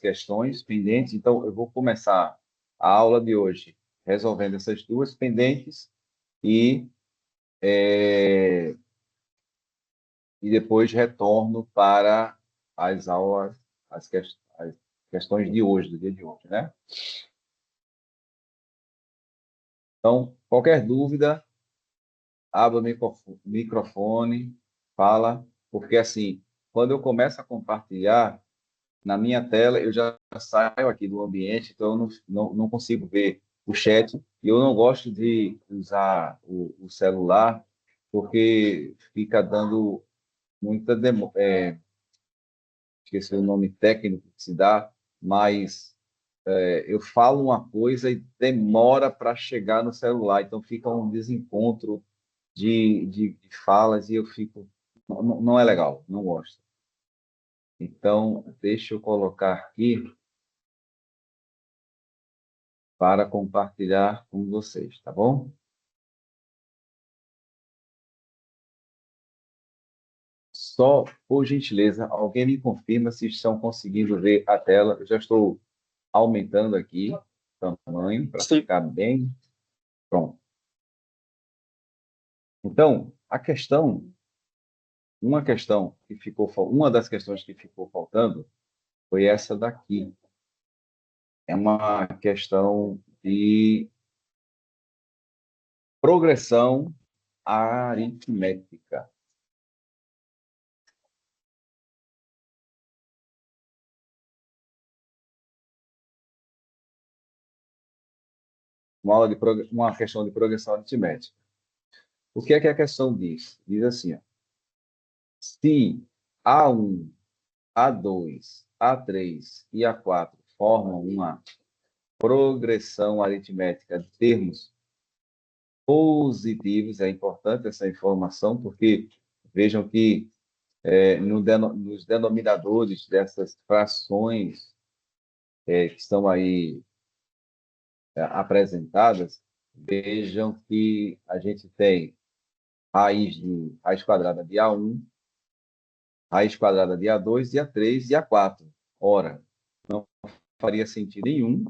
questões pendentes. Então, eu vou começar a aula de hoje resolvendo essas duas pendentes e, e depois retorno para as aulas, as questões de hoje, do dia de hoje, né? Então, qualquer dúvida, abra o microfone, fala, porque assim, quando eu começo a compartilhar na minha tela, eu já saio aqui do ambiente, então eu não consigo ver o chat, e eu não gosto de usar o celular, porque fica dando muita esqueci o nome técnico que se dá, mas eu falo uma coisa e demora para chegar no celular, então fica um desencontro de falas e eu fico. Não é legal, não gosto. Então, deixa eu colocar aqui para compartilhar com vocês, tá bom? Só, por gentileza, alguém me confirma se estão conseguindo ver a tela. Eu já estou aumentando aqui o tamanho para Sim. ficar bem pronto. Então, uma das questões que ficou faltando foi essa daqui. É uma questão de progressão aritmética. Uma questão de progressão aritmética. O que é que a questão diz? Diz assim, ó, se A1, A2, A3 e A4 formam uma progressão aritmética de termos positivos, é importante essa informação, porque vejam que nos denominadores dessas frações que estão aí apresentadas, vejam que a gente tem raiz quadrada de A1, raiz quadrada de A2, de A3 e A4. Ora, não faria sentido nenhum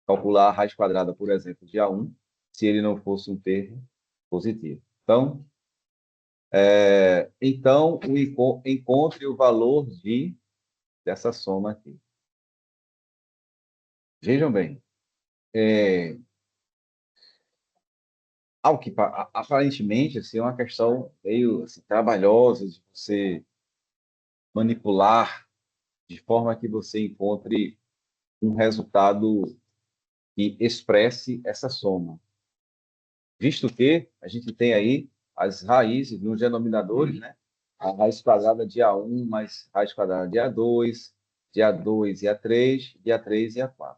calcular a raiz quadrada, por exemplo, de A1, se ele não fosse um termo positivo. Então encontre o valor dessa soma aqui. Vejam bem, aparentemente assim, é uma questão meio assim, trabalhosa de você manipular de forma que você encontre um resultado que expresse essa soma. Visto que a gente tem aí as raízes nos denominadores, né? A raiz quadrada de A1 mais raiz quadrada de A2 e A3, de A3 e A4.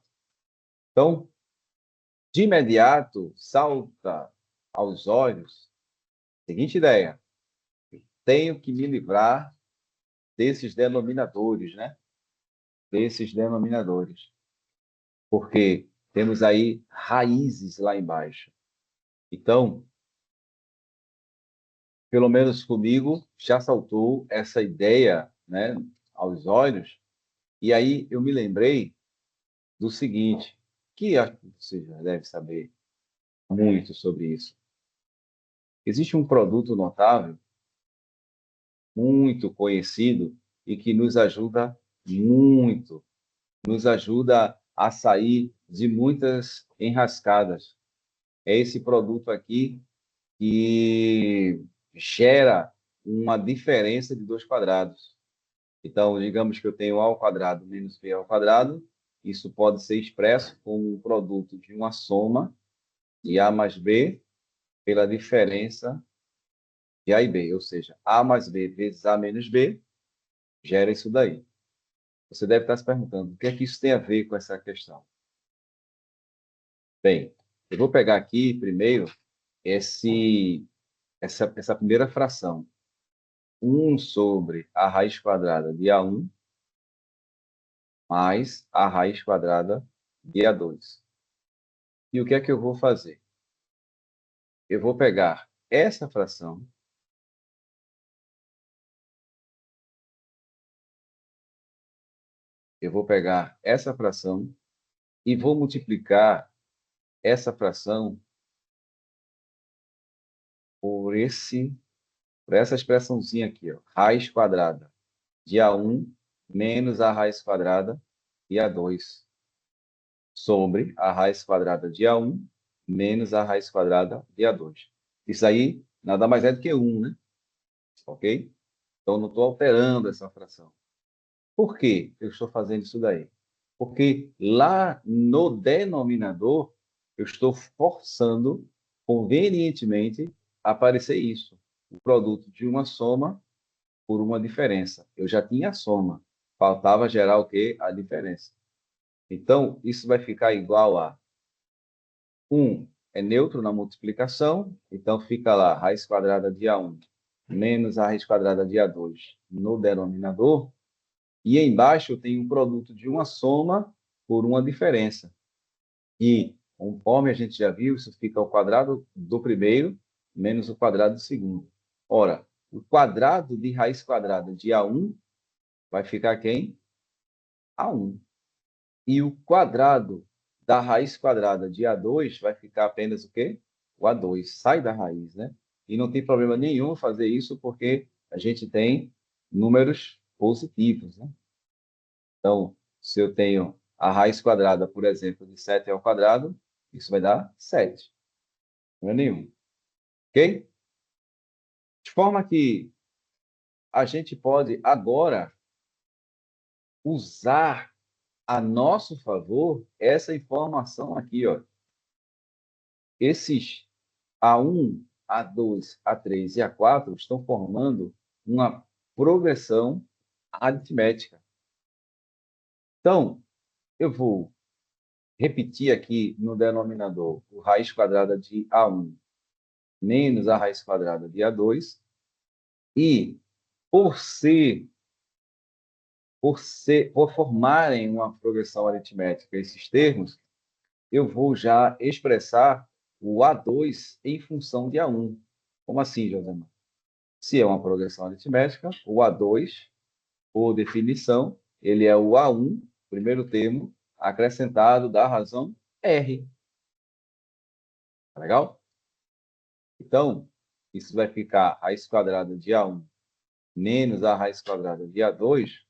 Então, de imediato, salta aos olhos a seguinte ideia: tenho que me livrar desses denominadores, né? Desses denominadores. Porque temos aí raízes lá embaixo. Então, pelo menos comigo, já saltou essa ideia, né, aos olhos, e aí eu me lembrei do seguinte, que acho que você já deve saber muito sobre isso. Existe um produto notável, muito conhecido, e que nos ajuda muito, nos ajuda a sair de muitas enrascadas. É esse produto aqui que gera uma diferença de dois quadrados. Então, digamos que eu tenho A ao quadrado menos B ao quadrado, isso pode ser expresso como um produto de uma soma de A mais B pela diferença de A e B, ou seja, A mais B vezes A menos B gera isso daí. Você deve estar se perguntando, o que é que isso tem a ver com essa questão? Bem, eu vou pegar aqui primeiro essa primeira fração. 1 sobre a raiz quadrada de A1 mais a raiz quadrada de A2. E o que é que eu vou fazer? Eu vou pegar essa fração eu vou pegar essa fração e vou multiplicar essa fração por essa expressãozinha aqui, ó, raiz quadrada de A1 menos a raiz quadrada de A2 sobre a raiz quadrada de A1 menos a raiz quadrada de A2. Isso aí nada mais é do que 1, né? Ok? Então, não estou alterando essa fração. Por que eu estou fazendo isso daí? Porque lá no denominador, eu estou forçando, convenientemente, a aparecer isso. O produto de uma soma por uma diferença. Eu já tinha a soma. Faltava gerar o quê? A diferença. Então, isso vai ficar igual a 1 é neutro na multiplicação, então fica lá raiz quadrada de A1 menos a raiz quadrada de A2 no denominador, e embaixo eu tenho um produto de uma soma por uma diferença. E, conforme a gente já viu, isso fica ao quadrado do primeiro menos o quadrado do segundo. Ora, o quadrado de raiz quadrada de A1 vai ficar quem? A1. E o quadrado da raiz quadrada de A2 vai ficar apenas o quê? O A2. Sai da raiz, né? E não tem problema nenhum fazer isso, porque a gente tem números positivos, né? Então, se eu tenho a raiz quadrada, por exemplo, de 7 ao quadrado, isso vai dar 7. Não é nenhum. Ok? De forma que a gente pode agora usar a nosso favor essa informação aqui, ó. Esses A1, A2, A3 e A4 estão formando uma progressão aritmética. Então, eu vou repetir aqui no denominador o raiz quadrada de A1 menos a raiz quadrada de A2, e por por formarem uma progressão aritmética esses termos, eu vou já expressar o A2 em função de A1. Como assim, Josemar? Se é uma progressão aritmética, o A2, por definição, ele é o A1, primeiro termo, acrescentado da razão R. Tá legal? Então, isso vai ficar a raiz quadrada de A1 menos a raiz quadrada de A2,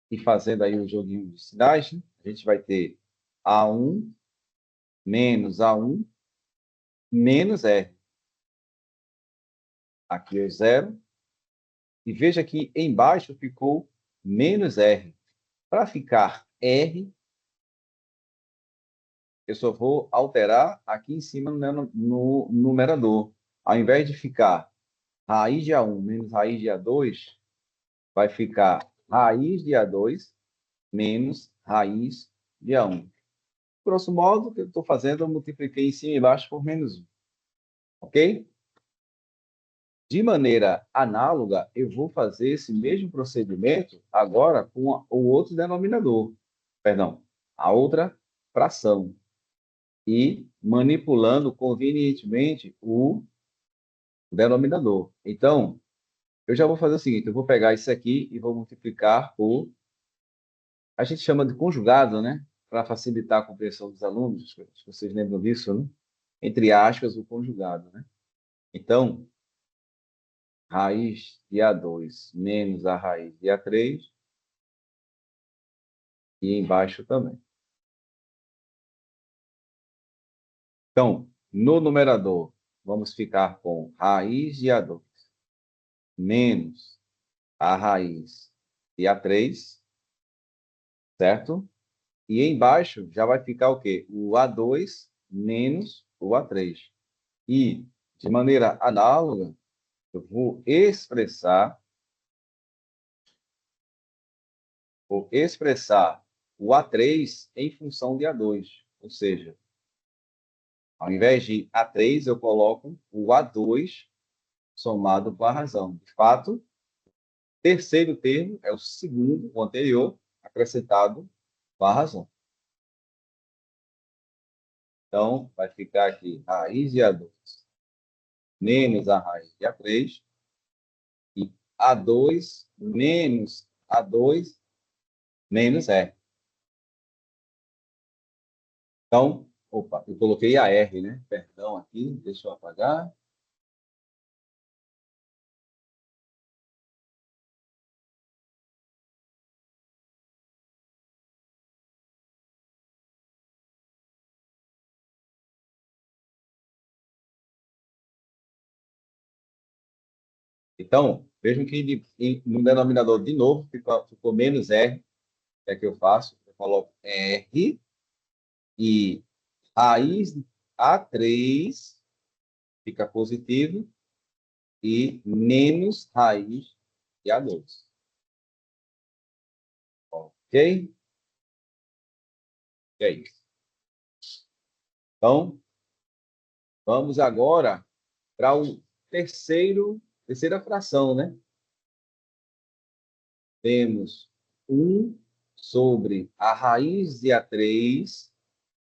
e fazendo aí o joguinho de sinais, né? A gente vai ter A1 menos A1 menos R. Aqui é o zero. E veja que embaixo ficou menos R. Para ficar R, eu só vou alterar aqui em cima no numerador. Ao invés de ficar raiz de A1 menos raiz de A2, vai ficar raiz de A2 menos raiz de A1. Grosso modo, o que eu estou fazendo, eu multipliquei em cima e embaixo por menos 1. Ok? De maneira análoga, eu vou fazer esse mesmo procedimento agora com o outro denominador. Perdão, a outra fração. E manipulando convenientemente o denominador. Então, eu já vou fazer o seguinte, eu vou pegar isso aqui e vou multiplicar por... A gente chama de conjugado, né? Para facilitar a compreensão dos alunos, se vocês lembram disso, né? Entre aspas, o conjugado, né? Então, raiz de A2 menos a raiz de A3, e embaixo também. Então, no numerador, vamos ficar com raiz de A2 menos a raiz de A3, certo? E embaixo já vai ficar o quê? O A2 menos o A3. E, de maneira análoga, eu vou expressar o A3 em função de A2. Ou seja, ao invés de A3, eu coloco o A2 somado com a razão. De fato, terceiro termo é o segundo, o anterior, acrescentado com a razão. Então, vai ficar aqui raiz de A2 menos a raiz de A3, e A2 menos A2 menos R. Então, opa, eu coloquei a R, né? Perdão aqui, deixa eu apagar. Então, vejam que no denominador, de novo, ficou menos R. O que é que eu faço? Eu coloco R e raiz A3 fica positivo e menos raiz de A2. Ok? É isso. Então, vamos agora para o terceira fração, né? Temos 1 sobre a raiz de A3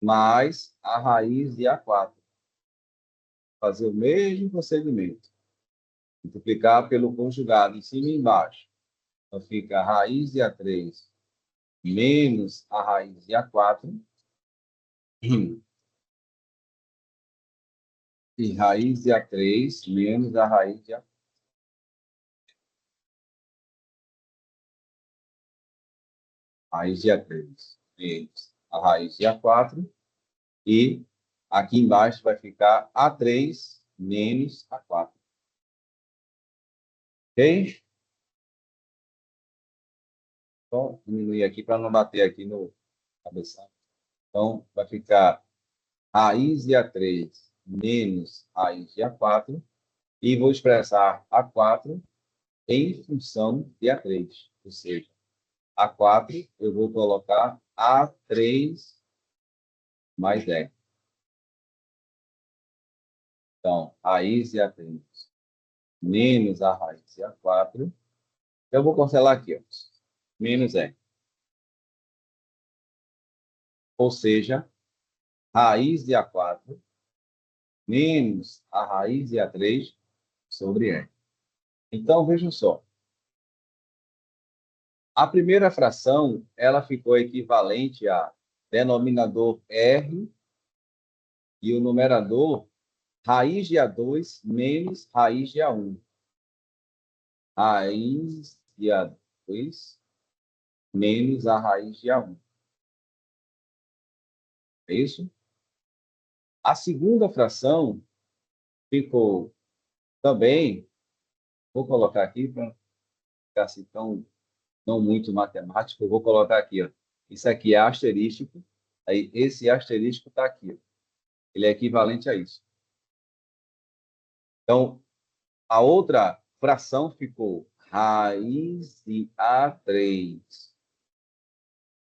mais a raiz de A4. Fazer o mesmo procedimento. Multiplicar pelo conjugado em cima e embaixo. Então, fica a raiz de A3 menos a raiz de A4. E raiz de A3 menos a raiz de A4. Raiz de A3 menos a raiz de A4. E aqui embaixo vai ficar A3 menos A4. Ok? Então, diminuir aqui para não bater aqui no cabeçalho. Então, vai ficar raiz de A3 menos raiz de A4. E vou expressar A4 em função de A3. Ou seja, A4 eu vou colocar A3 mais 10. Então, raiz de A3 menos a raiz de A4. Eu vou cancelar aqui, ó. Menos E. Ou seja, raiz de A4 menos a raiz de A3 sobre E. Então, vejam só. A primeira fração, ela ficou equivalente a denominador R e o numerador raiz de A2 menos raiz de A1. Raiz de A2 menos a raiz de A1. É isso? A segunda fração ficou também, vou colocar aqui para ficar assim tão não muito matemático, eu vou colocar aqui, ó. Isso aqui é asterístico, aí esse asterístico está aqui, ó. Ele é equivalente a isso. Então, a outra fração ficou raiz de A3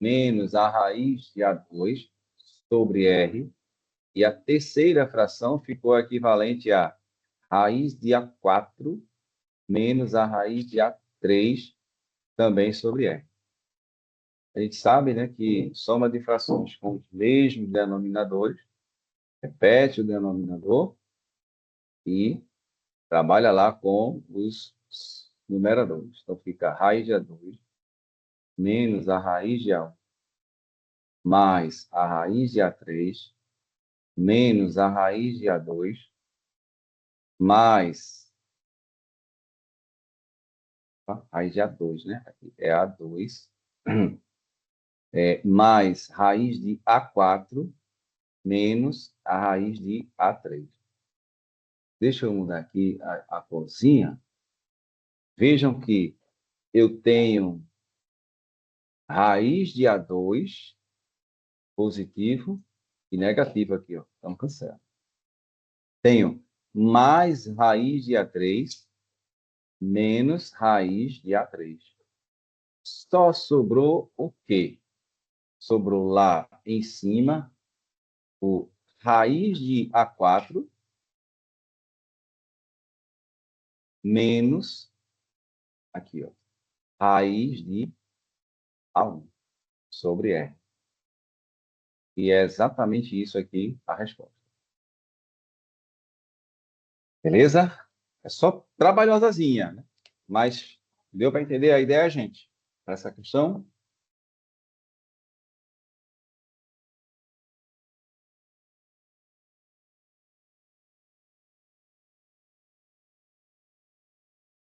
menos a raiz de A2 sobre R, e a terceira fração ficou equivalente a raiz de A4 menos a raiz de A3 também sobre R. A gente sabe, né, que soma de frações com os mesmos denominadores, repete o denominador e trabalha lá com os numeradores. Então, fica a raiz de A2 menos a raiz de A1 mais a raiz de A3 menos a raiz de A2 mais a raiz de A2, né? Aqui é A2 mais raiz de A4 menos a raiz de A3. Deixa eu mudar aqui a corzinha. Vejam que eu tenho raiz de A2 positivo e negativo aqui, ó. Então, cancela. Tenho mais raiz de A3 menos raiz de A3. Só sobrou o quê? Sobrou lá em cima o raiz de A4 menos, aqui, ó, raiz de A1 sobre R. E é exatamente isso aqui a resposta. Beleza? É só trabalhosazinha, né? Mas deu para entender a ideia, gente? Para essa questão?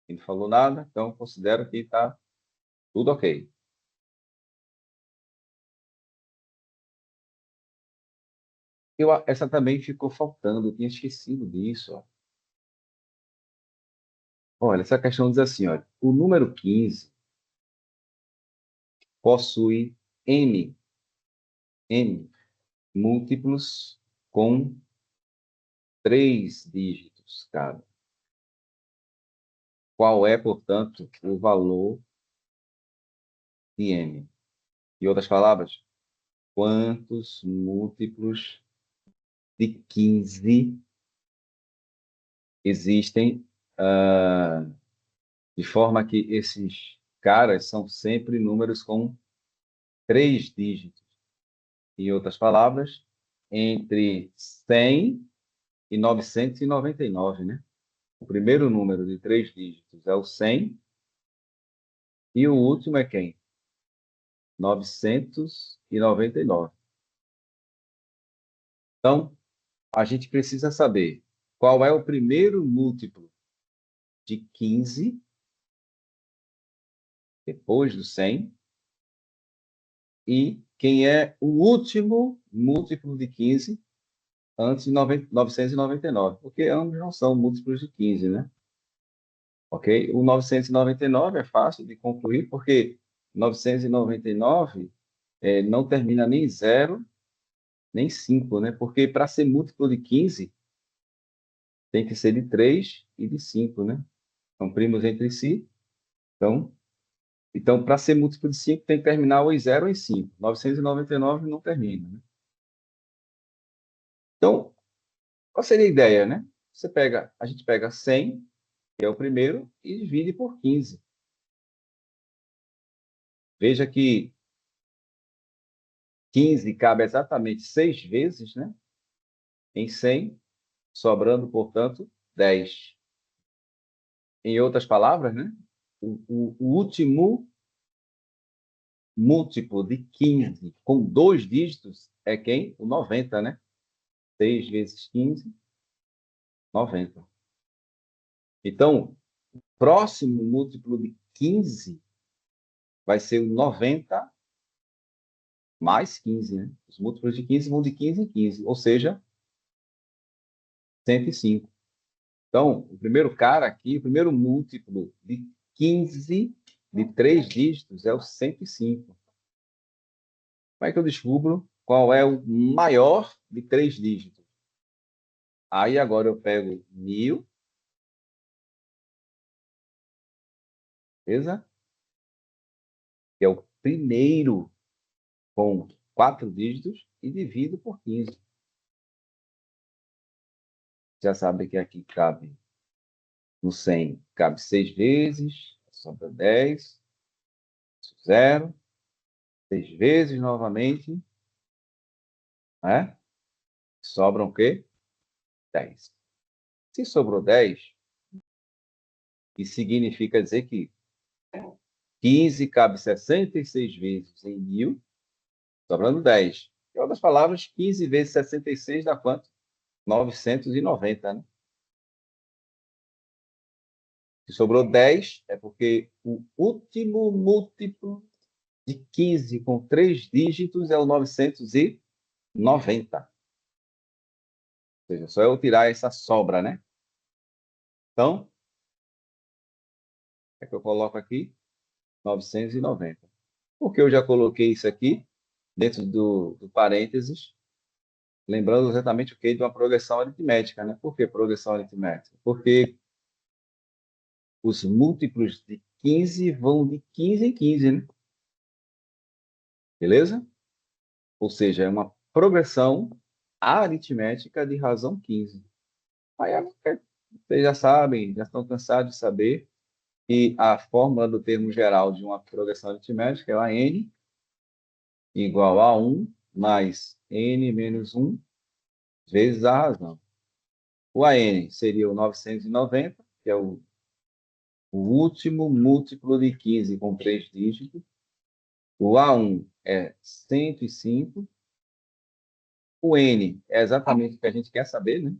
Ele não falou nada, então considero que está tudo ok. Essa também ficou faltando, eu tinha esquecido disso. Ó. Olha, essa questão diz assim, olha, o número 15 possui n múltiplos com 3 dígitos cada. Qual é, portanto, o valor de n? Em outras palavras, quantos múltiplos de 15 existem, de forma que esses caras são sempre números com 3 dígitos. Em outras palavras, entre 100 e 999, né? O primeiro número de 3 dígitos é o 100 e o último é quem? 999. Então, a gente precisa saber qual é o primeiro múltiplo de 15 depois do 100 e quem é o último múltiplo de 15 antes de 999, porque ambos não são múltiplos de 15, né? Ok? O 999 é fácil de concluir, porque 999 não termina nem 0, nem 5, né? Porque para ser múltiplo de 15, tem que ser de 3 e de 5, né? São primos entre si. Então para ser múltiplo de 5, tem que terminar ou em 0 ou em 5. 999 não termina, né? Então, qual seria a ideia, né? A gente pega 100, que é o primeiro, e divide por 15. Veja que 15 cabe exatamente 6 vezes, né? Em 100, sobrando, portanto, 10. Em outras palavras, né? O último múltiplo de 15 com 2 dígitos é quem? O 90, né? 6 vezes 15, 90. Então, o próximo múltiplo de 15 vai ser o 90 mais 15, né? Os múltiplos de 15 vão de 15 em 15, ou seja, 105. Então, o primeiro cara aqui, o primeiro múltiplo de 15 de 3 dígitos é o 105. Como é que eu descubro qual é o maior de 3 dígitos? Aí agora eu pego 1000, beleza? Que é o primeiro com 4 dígitos e divido por 15. Já sabe que aqui cabe, no 100, cabe 6 vezes, sobra 10, 0, 6 vezes novamente, né? Sobram o quê? 10. Se sobrou 10, isso significa dizer que 15 cabe 66 vezes em 1000, sobrando 10. Em outras palavras, 15 vezes 66 dá quanto? 990, né? Se sobrou 10, é porque o último múltiplo de 15 com 3 dígitos é o 990. Ou seja, só eu tirar essa sobra, né? Então, o que é que eu coloco aqui? 990. Porque eu já coloquei isso aqui dentro do parênteses, lembrando exatamente o que de uma progressão aritmética, né? Por que progressão aritmética? Porque os múltiplos de 15 vão de 15 em 15, né? Beleza? Ou seja, é uma progressão aritmética de razão 15. Aí vocês já sabem, já estão cansados de saber que a fórmula do termo geral de uma progressão aritmética é a n igual a 1 mais n menos 1 vezes a razão. O AN seria o 990, que é o último múltiplo de 15 com 3 dígitos. O A1 é 105. O N é exatamente o que a gente quer saber, né?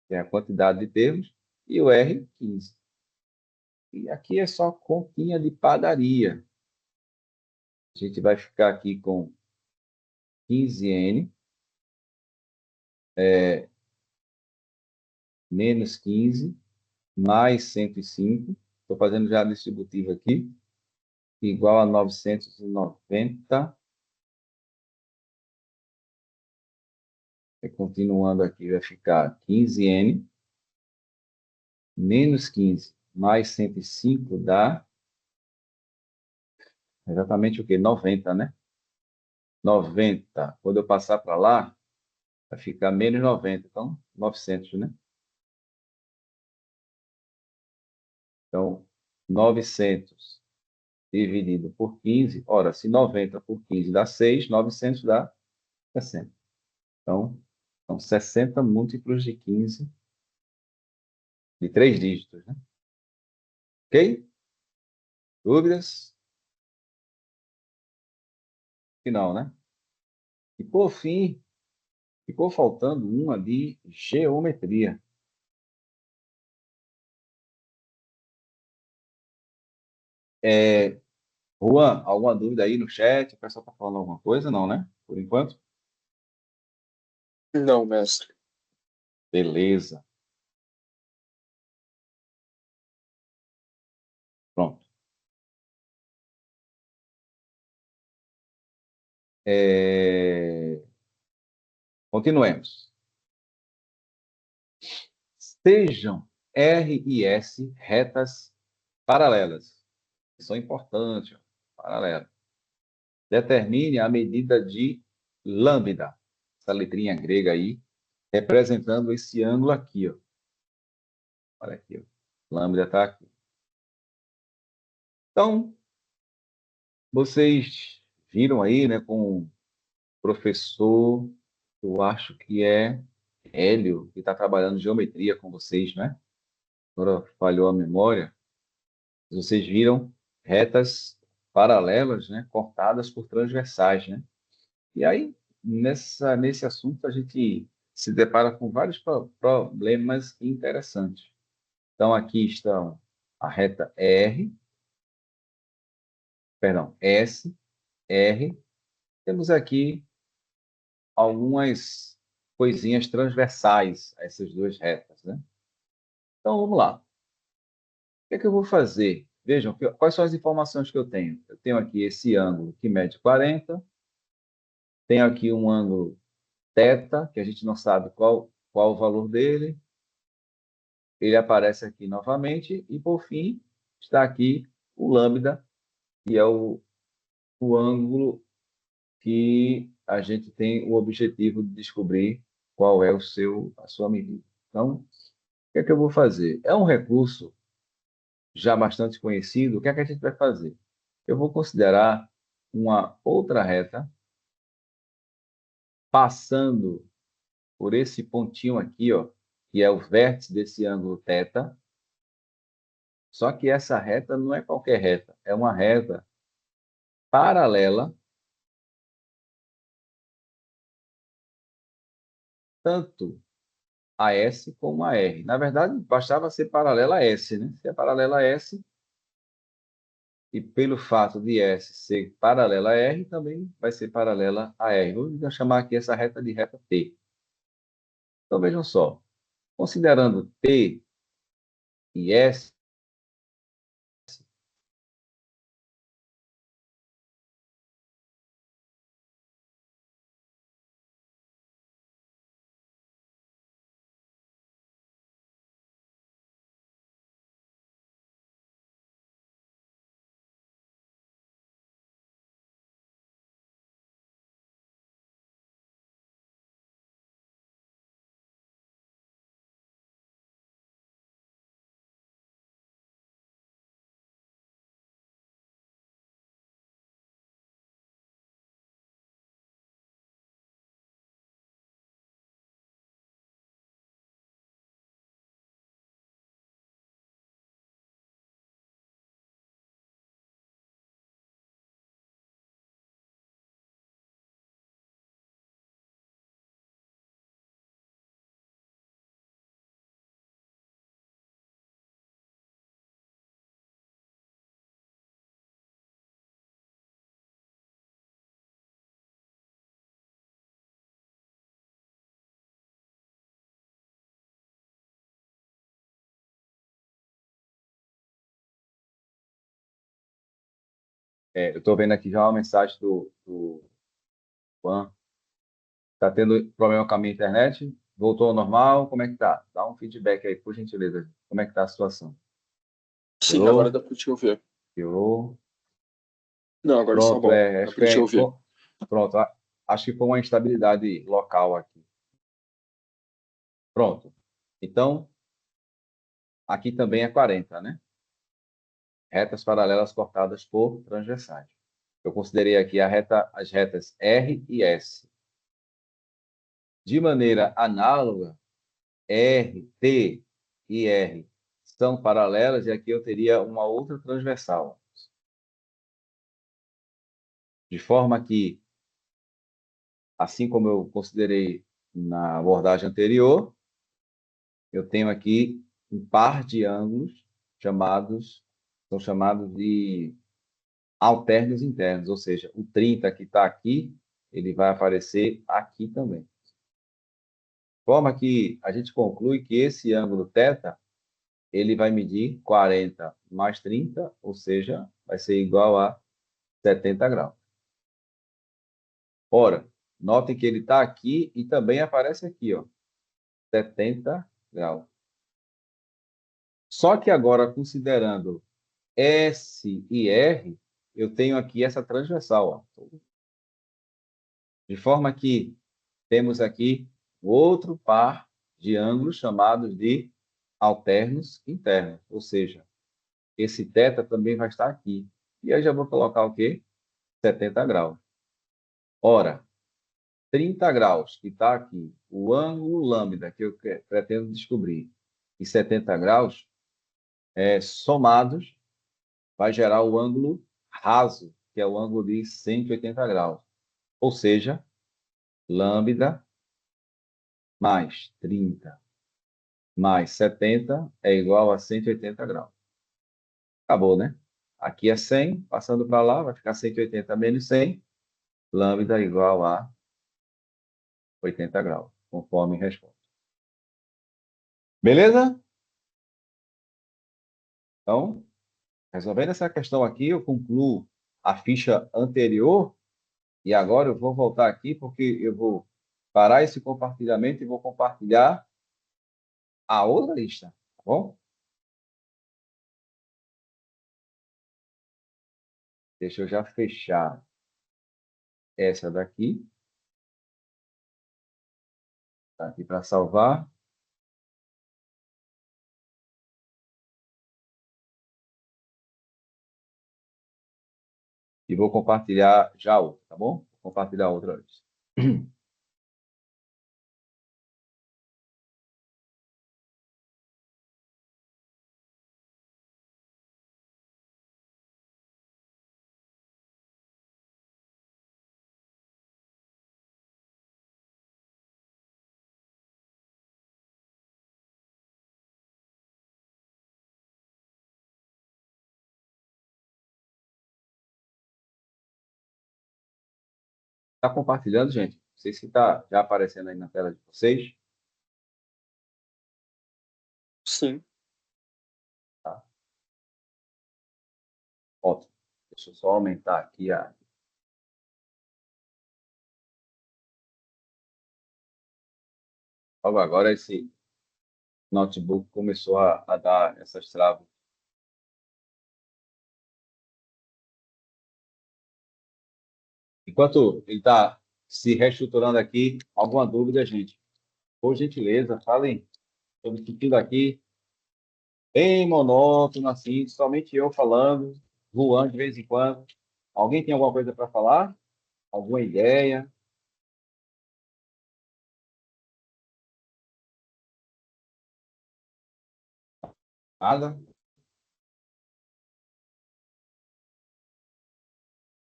Que é a quantidade de termos. e o R, 15. E aqui é só continha de padaria. A gente vai ficar aqui com 15N menos 15 mais 105. Estou fazendo já a distributiva aqui, igual a 990. E continuando aqui, vai ficar 15N menos 15 mais 105 dá exatamente o quê? 90, né? 90. Quando eu passar para lá, vai ficar menos 90. Então, 900, né? Então, 900 dividido por 15. Ora, se 90 por 15 dá 6, 900 dá 60. Então, são 60 múltiplos de 15 de 3 dígitos, né? Ok? Dúvidas? Final, né? E por fim, ficou faltando uma de geometria. É, Juan, alguma dúvida aí no chat? O pessoal está falando alguma coisa? Não, né? Por enquanto? Não, mestre. Beleza. Pronto. Continuemos. Sejam R e S retas paralelas. Isso é importante. Ó. Paralela. Determine a medida de lambda. Essa letrinha grega aí, representando esse ângulo aqui. Ó. Olha aqui. Ó. Lambda está aqui. Então, vocês viram aí, né, com o professor, eu acho que é Hélio, que está trabalhando geometria com vocês, né? Agora falhou a memória. Vocês viram retas paralelas, né, cortadas por transversais, né? E aí, nesse assunto, a gente se depara com vários problemas interessantes. Então, aqui estão a reta R, perdão, S, R. Temos aqui algumas coisinhas transversais a essas duas retas, né? Então, vamos lá. O que é que eu vou fazer? Vejam, quais são as informações que eu tenho? Eu tenho aqui esse ângulo que mede 40, tenho aqui um ângulo θ, que a gente não sabe qual o valor dele, ele aparece aqui novamente, e por fim, está aqui o lambda, que é o ângulo que a gente tem o objetivo de descobrir qual é a sua medida. Então, o que é que eu vou fazer? É um recurso já bastante conhecido. O que é que a gente vai fazer? Eu vou considerar uma outra reta passando por esse pontinho aqui, ó, que é o vértice desse ângulo θ. Só que essa reta não é qualquer reta, é uma reta paralela tanto a S como a R. Na verdade, bastava ser paralela a S, né? Se é paralela a S, e pelo fato de S ser paralela a R, também vai ser paralela a R. Vou chamar aqui essa reta de reta T. Então, vejam só. Considerando T e S, Eu estou vendo aqui já uma mensagem do Juan. Está tendo problema com a minha internet? Voltou ao normal? Como é que tá? Dá um feedback aí, por gentileza. Como é que tá a situação? Sim, agora Piorou? dá pra te ouvir. Piorou? Não, agora está Pronto, bom. Dá acho que pra te ouvir. pronto. Acho que foi uma instabilidade local aqui. Pronto. Então, aqui também é 40, né? Retas paralelas cortadas por transversais. Eu considerei aqui as retas R e S. De maneira análoga, R, T e R são paralelas e aqui eu teria uma outra transversal. De forma que, assim como eu considerei na abordagem anterior, eu tenho aqui um par de ângulos são chamados de altérnios internos, ou seja, o 30 que está aqui, ele vai aparecer aqui também. De forma que a gente conclui que esse ângulo θ, ele vai medir 40 mais 30, ou seja, vai ser igual a 70 graus. Ora, notem que ele está aqui e também aparece aqui, ó, 70 graus. Só que agora, considerando S e R, eu tenho aqui essa transversal, ó. De forma que temos aqui outro par de ângulos chamados de altérnios internos, ou seja, esse θ também vai estar aqui. E aí já vou colocar o quê? 70 graus. Ora, 30 graus, que está aqui, o ângulo lambda que eu pretendo descobrir, e 70 graus, somados, vai gerar o ângulo raso, que é o ângulo de 180 graus. Ou seja, lambda mais 30 mais 70 é igual a 180 graus. Acabou, né? Aqui é 100, passando para lá, vai ficar 180 menos 100, lambda igual a 80 graus, conforme resposta. Beleza? Então, resolvendo essa questão aqui, eu concluo a ficha anterior e agora eu vou voltar aqui porque eu vou parar esse compartilhamento e vou compartilhar a outra lista, tá bom? Deixa eu já fechar essa daqui, tá aqui para salvar. E vou compartilhar já outra, tá bom? Vou compartilhar outra antes. Está compartilhando, gente? Não sei se está já aparecendo aí na tela de vocês. Sim. Tá? Ótimo. Deixa eu só aumentar aqui a. Agora esse notebook começou a dar essas travas. Enquanto ele está se reestruturando aqui, alguma dúvida, gente? Por gentileza, falem. Estou me sentindo aqui bem monótono, assim, somente eu falando, voando de vez em quando. Alguém tem alguma coisa para falar? Alguma ideia? Nada?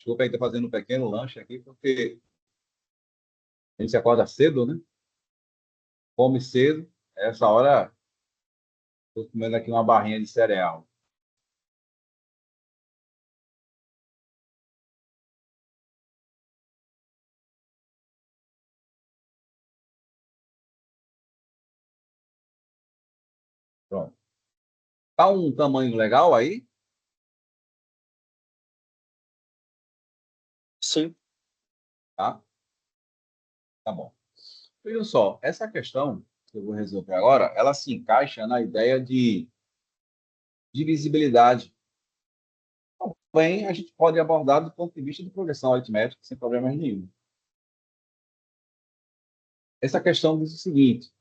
Desculpa aí, estou fazendo um pequeno lanche aqui, porque a gente se acorda cedo, né? Come cedo. Essa hora, estou comendo aqui uma barrinha de cereal. Pronto. Tá um tamanho legal aí? Tá? Tá bom. Vejam só, essa questão que eu vou resolver agora, ela se encaixa na ideia de divisibilidade. Também a gente pode abordar do ponto de vista de progressão aritmética, sem problemas nenhum. Essa questão diz o seguinte,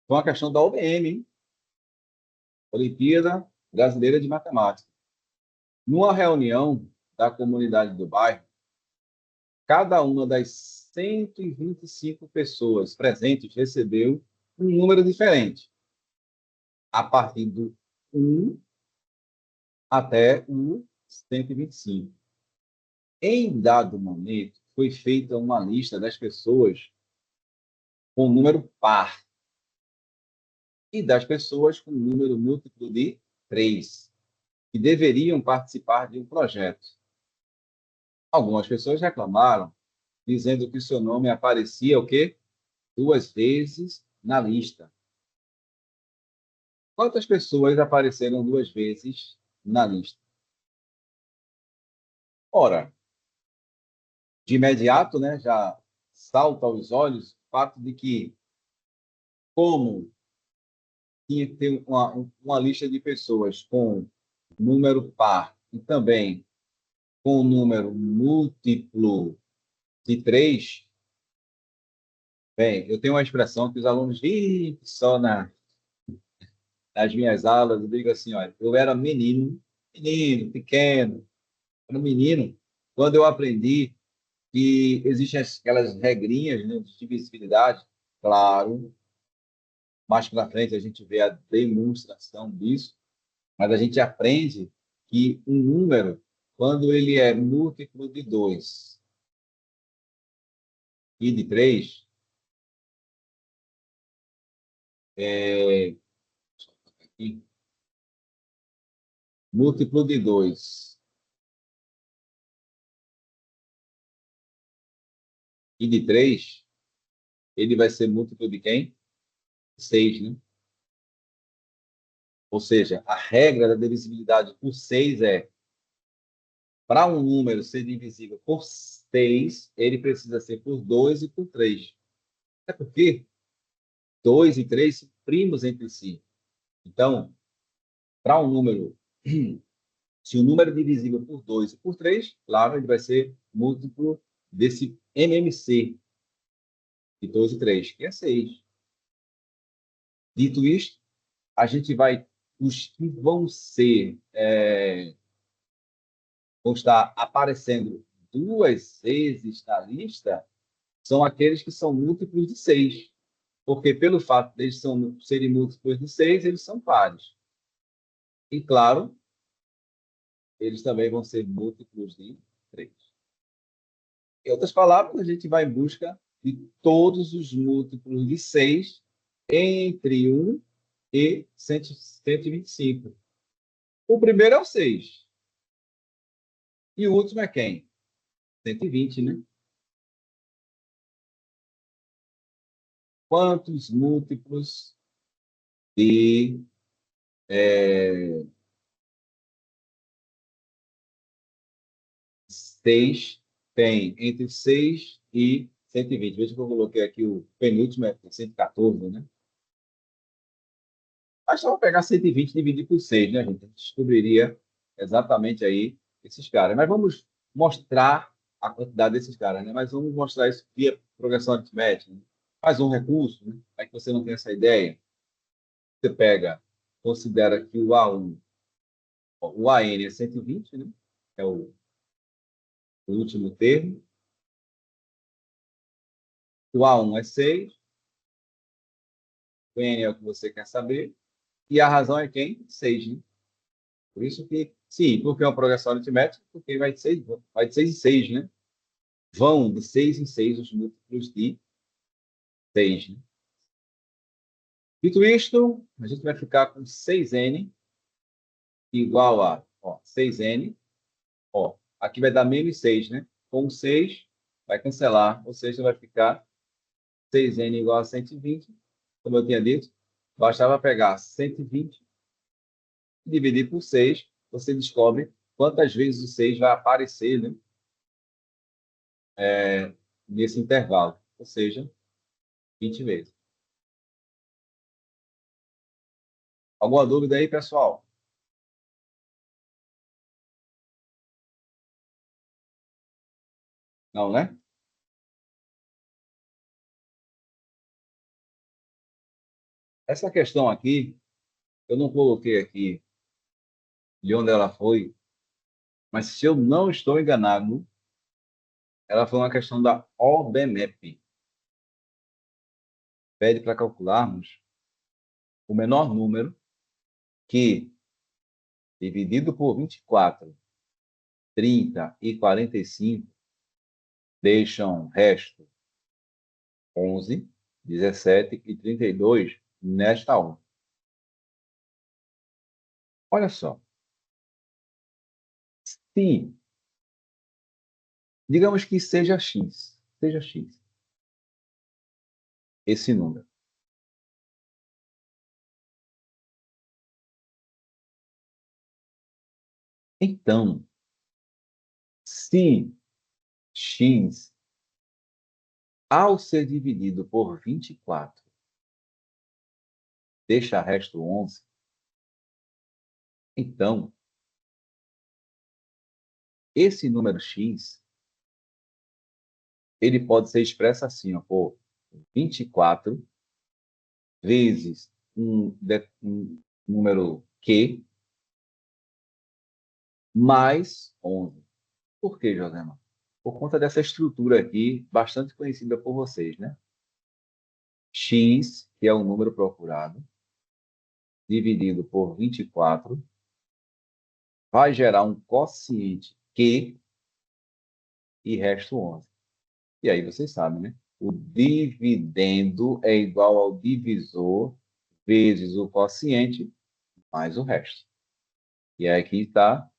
foi uma questão da OBM, hein? Olimpíada Brasileira de Matemática. Numa reunião da comunidade do bairro, cada uma das 125 pessoas presentes recebeu um número diferente, a partir do 1 até o 125. Em dado momento, foi feita uma lista das pessoas com número par e das pessoas com número múltiplo de 3, que deveriam participar de um projeto. Algumas pessoas reclamaram, dizendo que seu nome aparecia o quê? 2 vezes na lista. Quantas pessoas apareceram 2 vezes na lista? Ora, de imediato, né, já salta aos olhos o fato de que, como tinha que ter uma lista de pessoas com número par e também com número múltiplo de 3, bem, eu tenho uma expressão que os alunos vivem só nas minhas aulas, eu digo assim, olha, eu era menino, pequeno, era um menino, quando eu aprendi que existem aquelas regrinhas, né, de divisibilidade, claro, mais para frente a gente vê a demonstração disso, mas a gente aprende que um número, quando ele é múltiplo de 2 e de 3, aqui, múltiplo de 2 e de 3, ele vai ser múltiplo de quem? 6, né? Ou seja, a regra da divisibilidade por 6 é, para um número ser divisível por 6, ele precisa ser por 2 e por 3. É porque 2 e 3 são primos entre si. Então, para um número, se o número é divisível por 2 e por 3, claro, ele vai ser múltiplo desse MMC de 2 e 3, que é 6. Dito isto, a gente vai, os que vão estar aparecendo 2 vezes na lista, são aqueles que são múltiplos de 6. Porque pelo fato de eles serem múltiplos de 6, eles são pares. E, claro, eles também vão ser múltiplos de 3. Em outras palavras, a gente vai em busca de todos os múltiplos de 6 entre 1 e 125. O primeiro é o 6. E o último é quem? 120, né? Quantos múltiplos de 6 tem entre 6 e 120? Veja que eu coloquei aqui o penúltimo, é 114, né? Mas só vou pegar 120 e dividir por 6, né, gente? A gente descobriria exatamente aí esses caras. Mas vamos mostrar a quantidade desses caras, né? Mas vamos mostrar isso via progressão aritmética, né? Mais um recurso, né? Para que você não tenha essa ideia. Você pega, considera que o A1, o AN é 120, né? É o último termo. O A1 é 6. O N é o que você quer saber. E a razão é quem? 6, né? Por isso que, sim, porque é uma progressão aritmética, porque vai de 6 em 6, né? Vão de 6 em 6 os múltiplos de 6, né? Dito isto, a gente vai ficar com 6n igual a 6n. Ó, aqui vai dar menos 6, né? Com 6, vai cancelar, ou seja, vai ficar 6n igual a 120. Como eu tinha dito, bastava pegar 120 e dividir por 6, você descobre quantas vezes o 6 vai aparecer, né? Nesse intervalo, ou seja, 20 vezes. Alguma dúvida aí, pessoal? Não, né? Essa questão aqui, eu não coloquei aqui de onde ela foi, mas se eu não estou enganado, ela foi uma questão da OBMEP. Pede para calcularmos o menor número que, dividido por 24, 30 e 45, deixam resto 11, 17 e 32 nesta ordem. Olha só. Se, digamos que seja x, esse número. Então, se x, ao ser dividido por 24, deixa resto 11, então, esse número x, ele pode ser expresso assim, ó, por 24 vezes um número q mais 11. Por que, Josemar? Por conta dessa estrutura aqui, bastante conhecida por vocês, né? X, que é o número procurado, dividido por 24, vai gerar um quociente Q e resto 11. E aí vocês sabem, né? O dividendo é igual ao divisor vezes o quociente mais o resto. E aí aqui está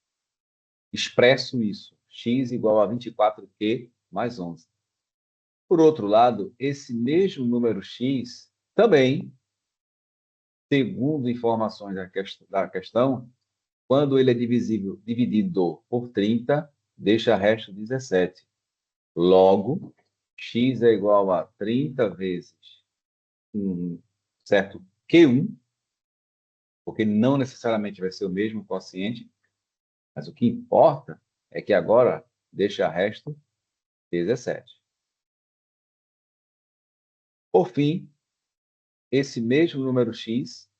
expresso isso. X igual a 24Q mais 11. Por outro lado, esse mesmo número x também, segundo informações da questão, quando ele é dividido por 30, deixa resto 17. Logo, x é igual a 30 vezes um certo Q1, porque não necessariamente vai ser o mesmo quociente, mas o que importa é que agora deixa resto 17. Por fim, esse mesmo número x,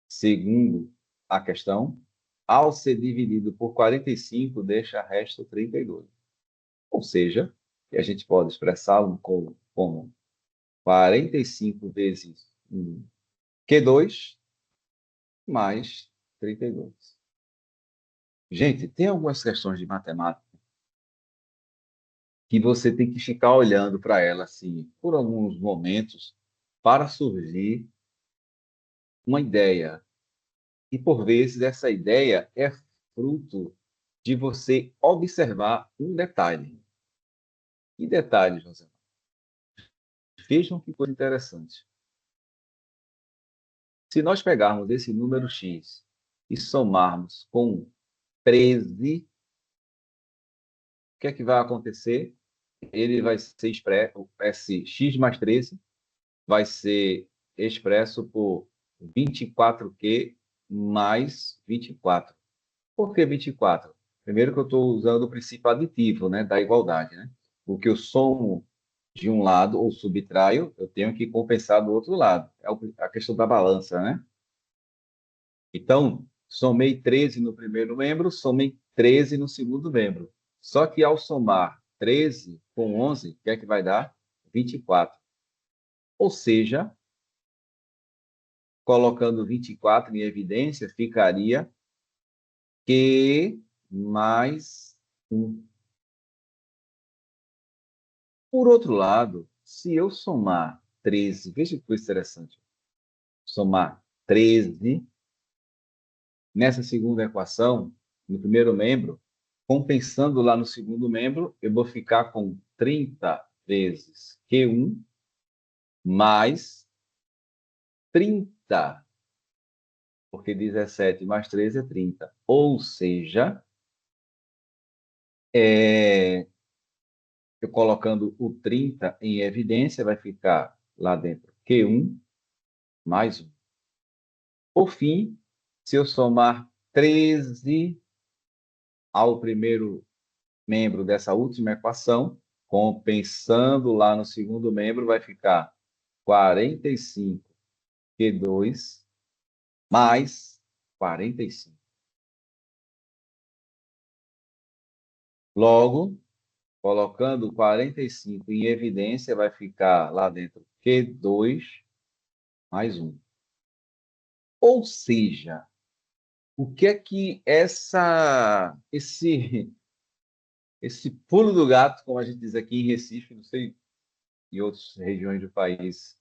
segundo a questão, ao ser dividido por 45, deixa resto 32. Ou seja, a gente pode expressá-lo como 45 vezes Q2 mais 32. Gente, tem algumas questões de matemática que você tem que ficar olhando para ela assim, por alguns momentos, para surgir uma ideia. E, por vezes, essa ideia é fruto de você observar um detalhe. Que detalhe, José? Vejam que coisa interessante. Se nós pegarmos esse número x e somarmos com 13, o que é que vai acontecer? Ele vai ser expresso, esse x mais 13 vai ser expresso por 24Q mais 24. Por que 24? Primeiro que eu estou usando o princípio aditivo, né, da igualdade, né? O que eu somo de um lado ou subtraio, eu tenho que compensar do outro lado. É a questão da balança, né? Então, somei 13 no primeiro membro, somei 13 no segundo membro. Só que ao somar 13 com 11, o que é que vai dar? 24. Ou seja, colocando 24 em evidência, ficaria Q mais 1. Por outro lado, se eu somar 13, veja que coisa interessante. Somar 13 nessa segunda equação, no primeiro membro, compensando lá no segundo membro, eu vou ficar com 30 vezes Q1 mais 30, porque 17 mais 13 é 30. Ou seja, Eu colocando o 30 em evidência, vai ficar lá dentro Q1 mais 1. Por fim, se eu somar 13 ao primeiro membro dessa última equação, compensando lá no segundo membro, vai ficar 45 Q2 mais 45. Logo, colocando 45 em evidência, vai ficar lá dentro Q2 mais 1. Ou seja, o que é que esse pulo do gato, como a gente diz aqui em Recife, não sei em outras regiões do país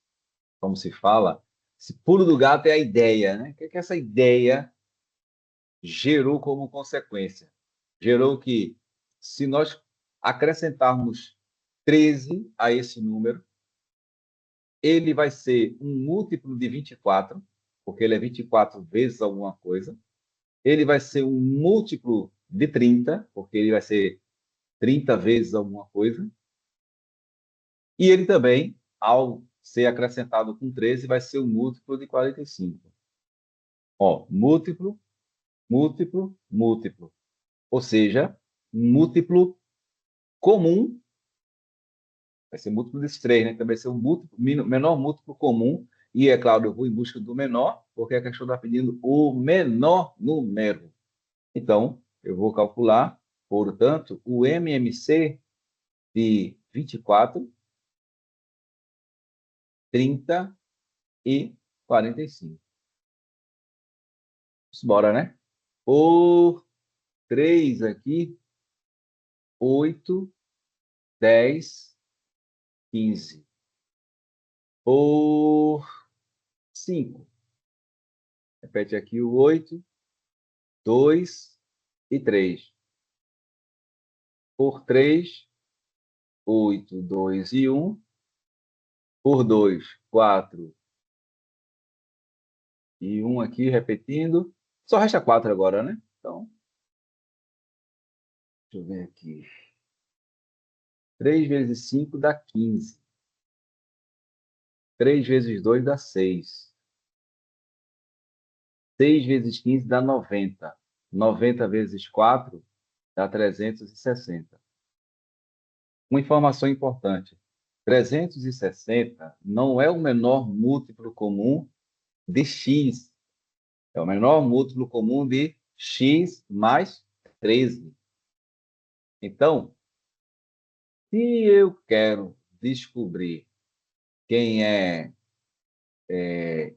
como se fala, esse pulo do gato é a ideia, né? O que é que essa ideia gerou como consequência? Gerou que, se nós acrescentarmos 13 a esse número, ele vai ser um múltiplo de 24, porque ele é 24 vezes alguma coisa. Ele vai ser um múltiplo de 30, porque ele vai ser 30 vezes alguma coisa. E ele também, ao ser acrescentado com 13, vai ser um múltiplo de 45. Ó, múltiplo, múltiplo, múltiplo. Ou seja, um múltiplo comum, vai ser múltiplo desses três, né? Também vai ser um múltiplo, menor múltiplo comum. E, é claro, eu vou em busca do menor, porque a questão está pedindo o menor número. Então, eu vou calcular, portanto, o MMC de 24, 30 e 45. Bora, né? Por 3 aqui, 8, 10, 15. Por 5. Repete aqui o 8, 2 e 3. Por 3, 8, 2 e 1. Por 2, 4 e 1 aqui, repetindo. Só resta 4 agora, né? Então, deixa eu ver aqui. 3 vezes 5 dá 15. 3 vezes 2 dá 6. 6 vezes 15 dá 90. 90 vezes 4 dá 360. Uma informação importante. 360 não é o menor múltiplo comum de x. É o menor múltiplo comum de x mais 13. Então, se eu quero descobrir quem é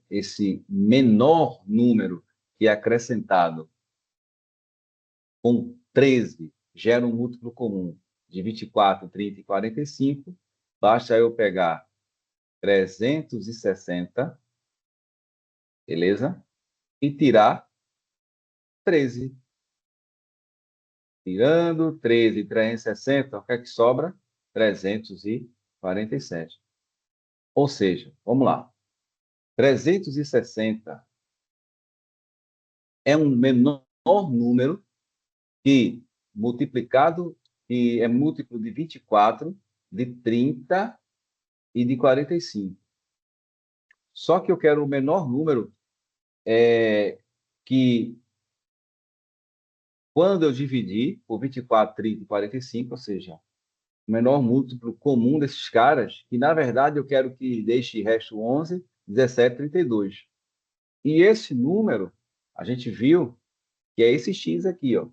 esse menor número que é acrescentado com 13 gera um múltiplo comum de 24, 30 e 45, basta eu pegar 360, beleza? E tirar 13. Tirando 13 e 360, o que é que sobra? 347. Ou seja, vamos lá. 360 é um menor número que, multiplicado, que é múltiplo de 24, de 30 e de 45. Só que eu quero o menor número que, quando eu dividir por 24, 30 e 45, ou seja, o menor múltiplo comum desses caras, que, na verdade, eu quero que deixe resto 11, 17, 32. E esse número, a gente viu que é esse x aqui, ó.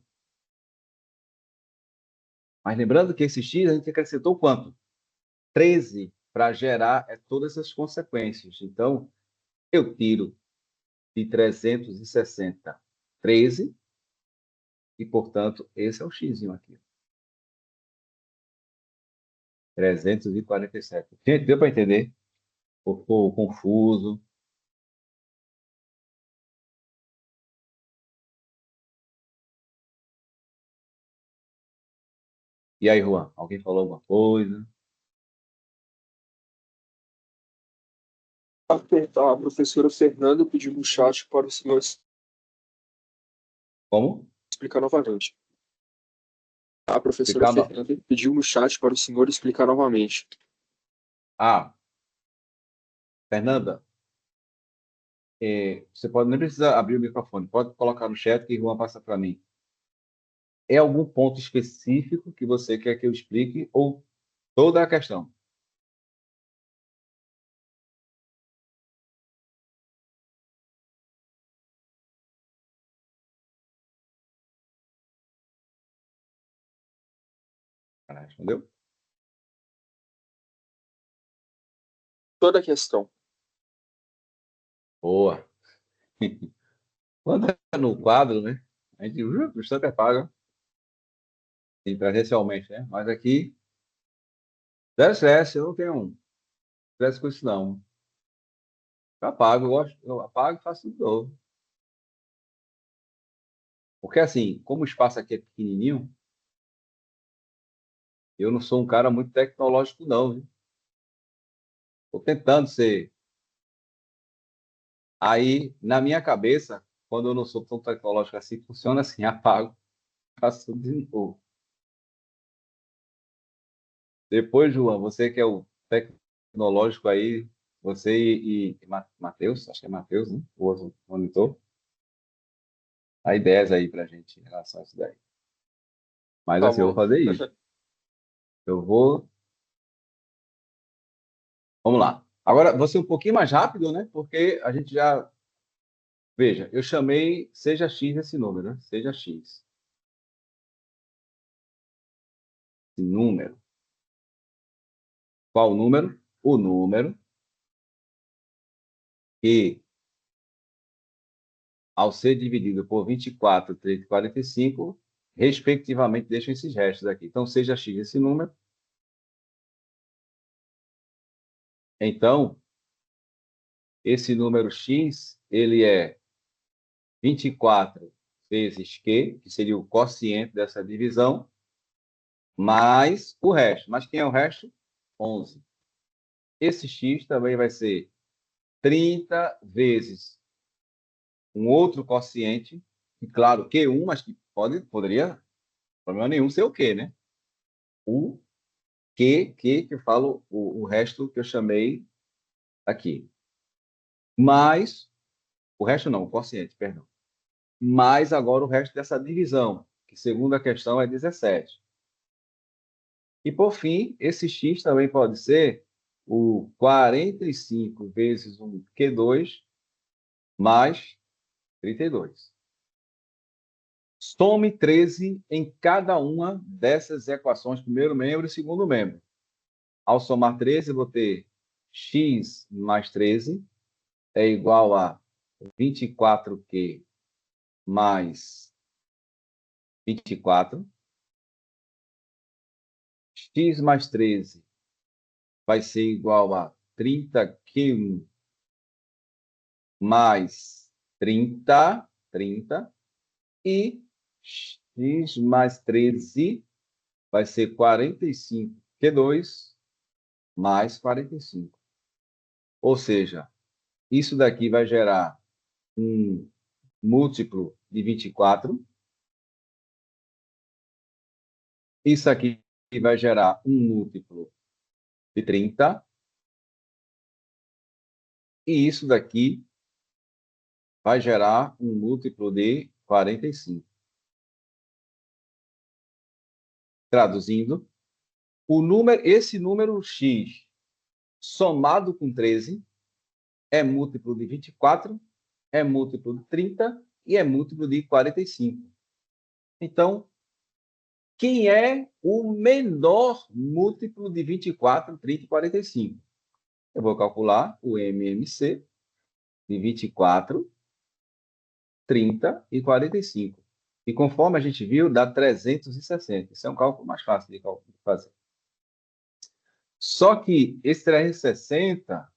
Mas lembrando que esse x a gente acrescentou quanto? 13 para gerar todas essas consequências. Então, eu tiro de 360 13 e, portanto, esse é o x aqui. 347. Gente, deu para entender? Ficou confuso? E aí, Juan, alguém falou alguma coisa? A professora Fernanda pediu no chat para o senhor Como? explicar novamente. A professora Explicar no- Fernanda pediu no chat para o senhor explicar novamente. Ah, Fernanda, você pode nem precisar abrir o microfone, pode colocar no chat que Juan passa para mim. É algum ponto específico que você quer que eu explique ou toda a questão? Ela respondeu? Toda a questão. Boa. Quando é no quadro, né? A gente, o instante é paga, sim, presencialmente, né? Mas aqui, zero estresse, eu não tenho estresse com isso, não. Eu apago, eu apago e faço de novo. Porque assim, como o espaço aqui é pequenininho, eu não sou um cara muito tecnológico, não, viu? Estou tentando ser. Aí, na minha cabeça, quando eu não sou tão tecnológico assim, funciona assim, apago, faço tudo de novo. Depois, João, você que é o tecnológico aí, você e Matheus, acho que é Matheus, né? O outro monitor, dá ideias aí pra gente em relação a isso daí. Mas Tá assim, eu vou bom. fazer isso. Eu vou. Vamos lá. Agora, vou ser um pouquinho mais rápido, né? Porque a gente já. Veja, eu chamei seja X esse número, né? Seja X. Esse número. Qual o número? O número que, ao ser dividido por 24, 30 e 45, respectivamente, deixam esses restos aqui. Então, seja X esse número. Então, esse número X, ele é 24 vezes que seria o quociente dessa divisão, mais o resto. Mas quem é o resto? 11. Esse X também vai ser 30 vezes um outro quociente, e claro, Q1, mas que poderia, problema nenhum, ser o Q, né? O que eu falo, o resto que eu chamei aqui. Mais, o resto não, o quociente, perdão. Mais agora o resto dessa divisão, que segundo a questão é 17. E por fim, esse x também pode ser o 45 vezes um Q2 mais 32. Some 13 em cada uma dessas equações, primeiro membro e segundo membro. Ao somar 13, eu vou ter x mais 13 é igual a 24Q mais 24. X mais 13 vai ser igual a 30Q1 mais 30. E x mais 13 vai ser 45Q2 mais 45. Ou seja, isso daqui vai gerar um múltiplo de 24. Isso aqui vai gerar um múltiplo de 30. E isso daqui vai gerar um múltiplo de 45. Traduzindo, esse número x somado com 13 é múltiplo de 24, é múltiplo de 30 e é múltiplo de 45. Então, quem é o menor múltiplo de 24, 30 e 45? Eu vou calcular o MMC de 24, 30 e 45. E conforme a gente viu, dá 360. Isso é um cálculo mais fácil de fazer. Só que esse 360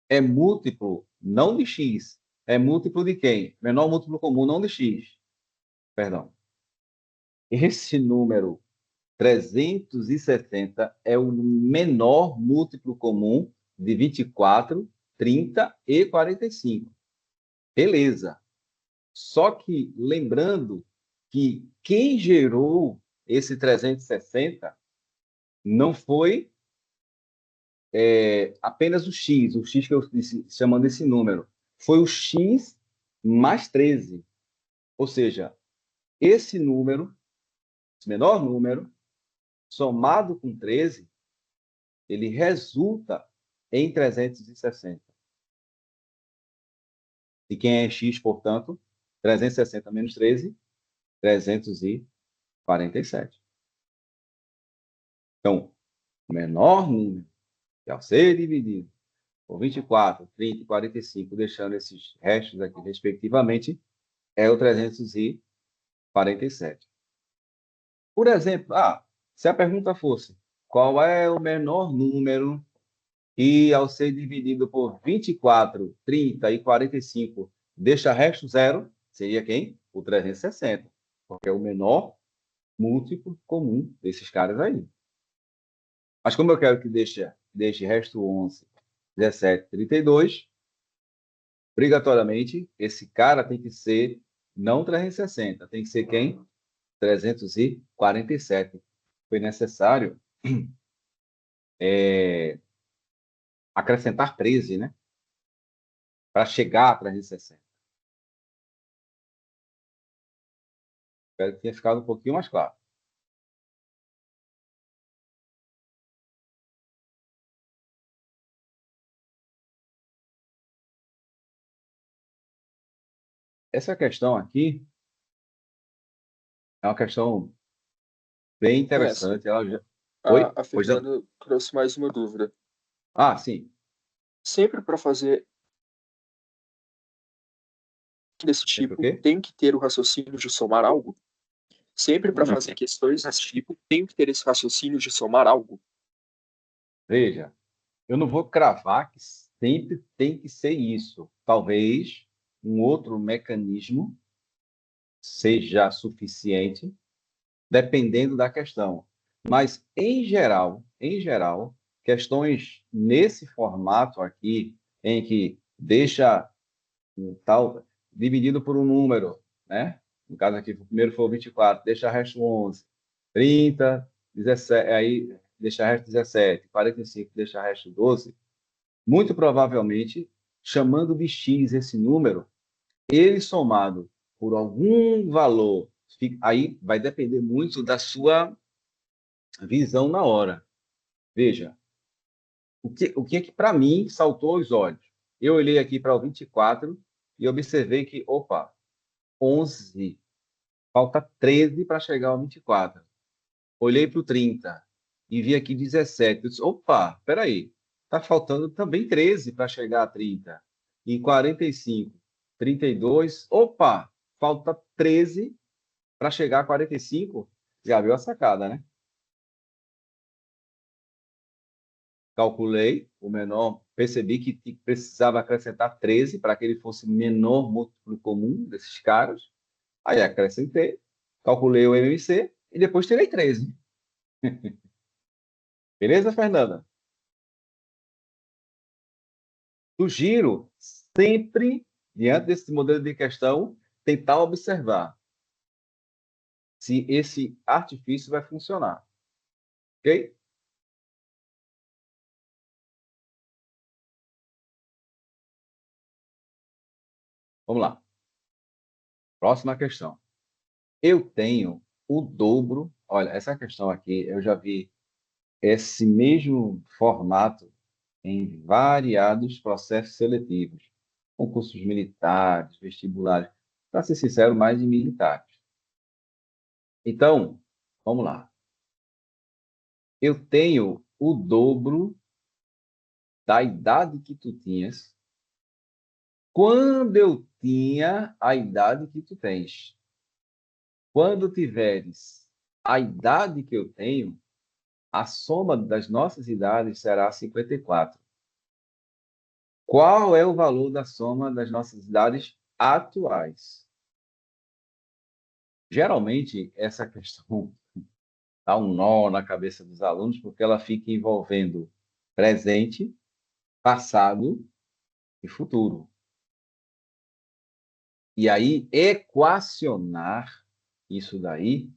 é múltiplo não de x, é múltiplo de quem? Menor múltiplo comum não de x. Perdão. Esse número 360 é o menor múltiplo comum de 24, 30 e 45. Beleza. Só que lembrando que quem gerou esse 360 não foi apenas o X que eu disse, chamando esse número, foi o X mais 13. Ou seja, esse número, esse menor número, somado com 13, ele resulta em 360. E quem é X, portanto, 360 menos 13, 347. Então, o menor número, que ao ser dividido por 24, 30 e 45, deixando esses restos aqui, respectivamente, é o 347. Por exemplo, se a pergunta fosse qual é o menor número que, ao ser dividido por 24, 30 e 45, deixa resto zero, seria quem? O 360, porque é o menor múltiplo comum desses caras aí. Mas como eu quero que deixe resto 11, 17, 32, obrigatoriamente, esse cara tem que ser não 360, tem que ser quem? 347. Foi necessário acrescentar 13, né? Para chegar a 360. Espero que tenha ficado um pouquinho mais claro. Essa questão aqui é uma questão bem Mestre, interessante. Ela já... Oi? a Pois não? Fernanda trouxe mais uma dúvida. Sim. Sempre para fazer desse Sempre o tipo, quê? tem que ter o raciocínio de somar algo? Sempre para Não. fazer questões desse tipo, tem que ter esse raciocínio de somar algo? Veja, eu não vou cravar que sempre tem que ser isso. Talvez um outro mecanismo seja suficiente, dependendo da questão. Mas, em geral, questões nesse formato aqui, em que deixa um tal dividido por um número, né? No caso aqui, o primeiro foi o 24, deixa resto 11, 30, 17, aí deixa resto 17, 45, deixa resto 12. Muito provavelmente, chamando de x esse número, ele somado por algum valor, aí vai depender muito da sua visão na hora. Veja, o que é que para mim saltou aos olhos? Eu olhei aqui para o 24 e observei que, opa, 11, falta 13 para chegar ao 24. Olhei para o 30 e vi aqui 17. Eu disse, opa, peraí, está faltando também 13 para chegar a 30. E 45, 32, opa, falta 13 para chegar a 45. Já viu a sacada, né? Calculei o menor, percebi que precisava acrescentar 13 para que ele fosse o menor múltiplo comum desses caras. Aí acrescentei, calculei o MMC e depois tirei 13. Beleza, Fernanda? Sugiro sempre, diante desse modelo de questão, tentar observar se esse artifício vai funcionar. Ok? Vamos lá. Próxima questão. Eu tenho o dobro. Olha, essa questão aqui, eu já vi esse mesmo formato em variados processos seletivos, concursos militares, vestibulares, para ser sincero, mais de militares. Então, vamos lá. Eu tenho o dobro da idade que tu tinhas quando eu tinha a idade que tu tens. Quando tiveres a idade que eu tenho, a soma das nossas idades será 54. Qual é o valor da soma das nossas idades atuais? Geralmente, essa questão dá um nó na cabeça dos alunos, porque ela fica envolvendo presente, passado e futuro. E aí, equacionar isso daí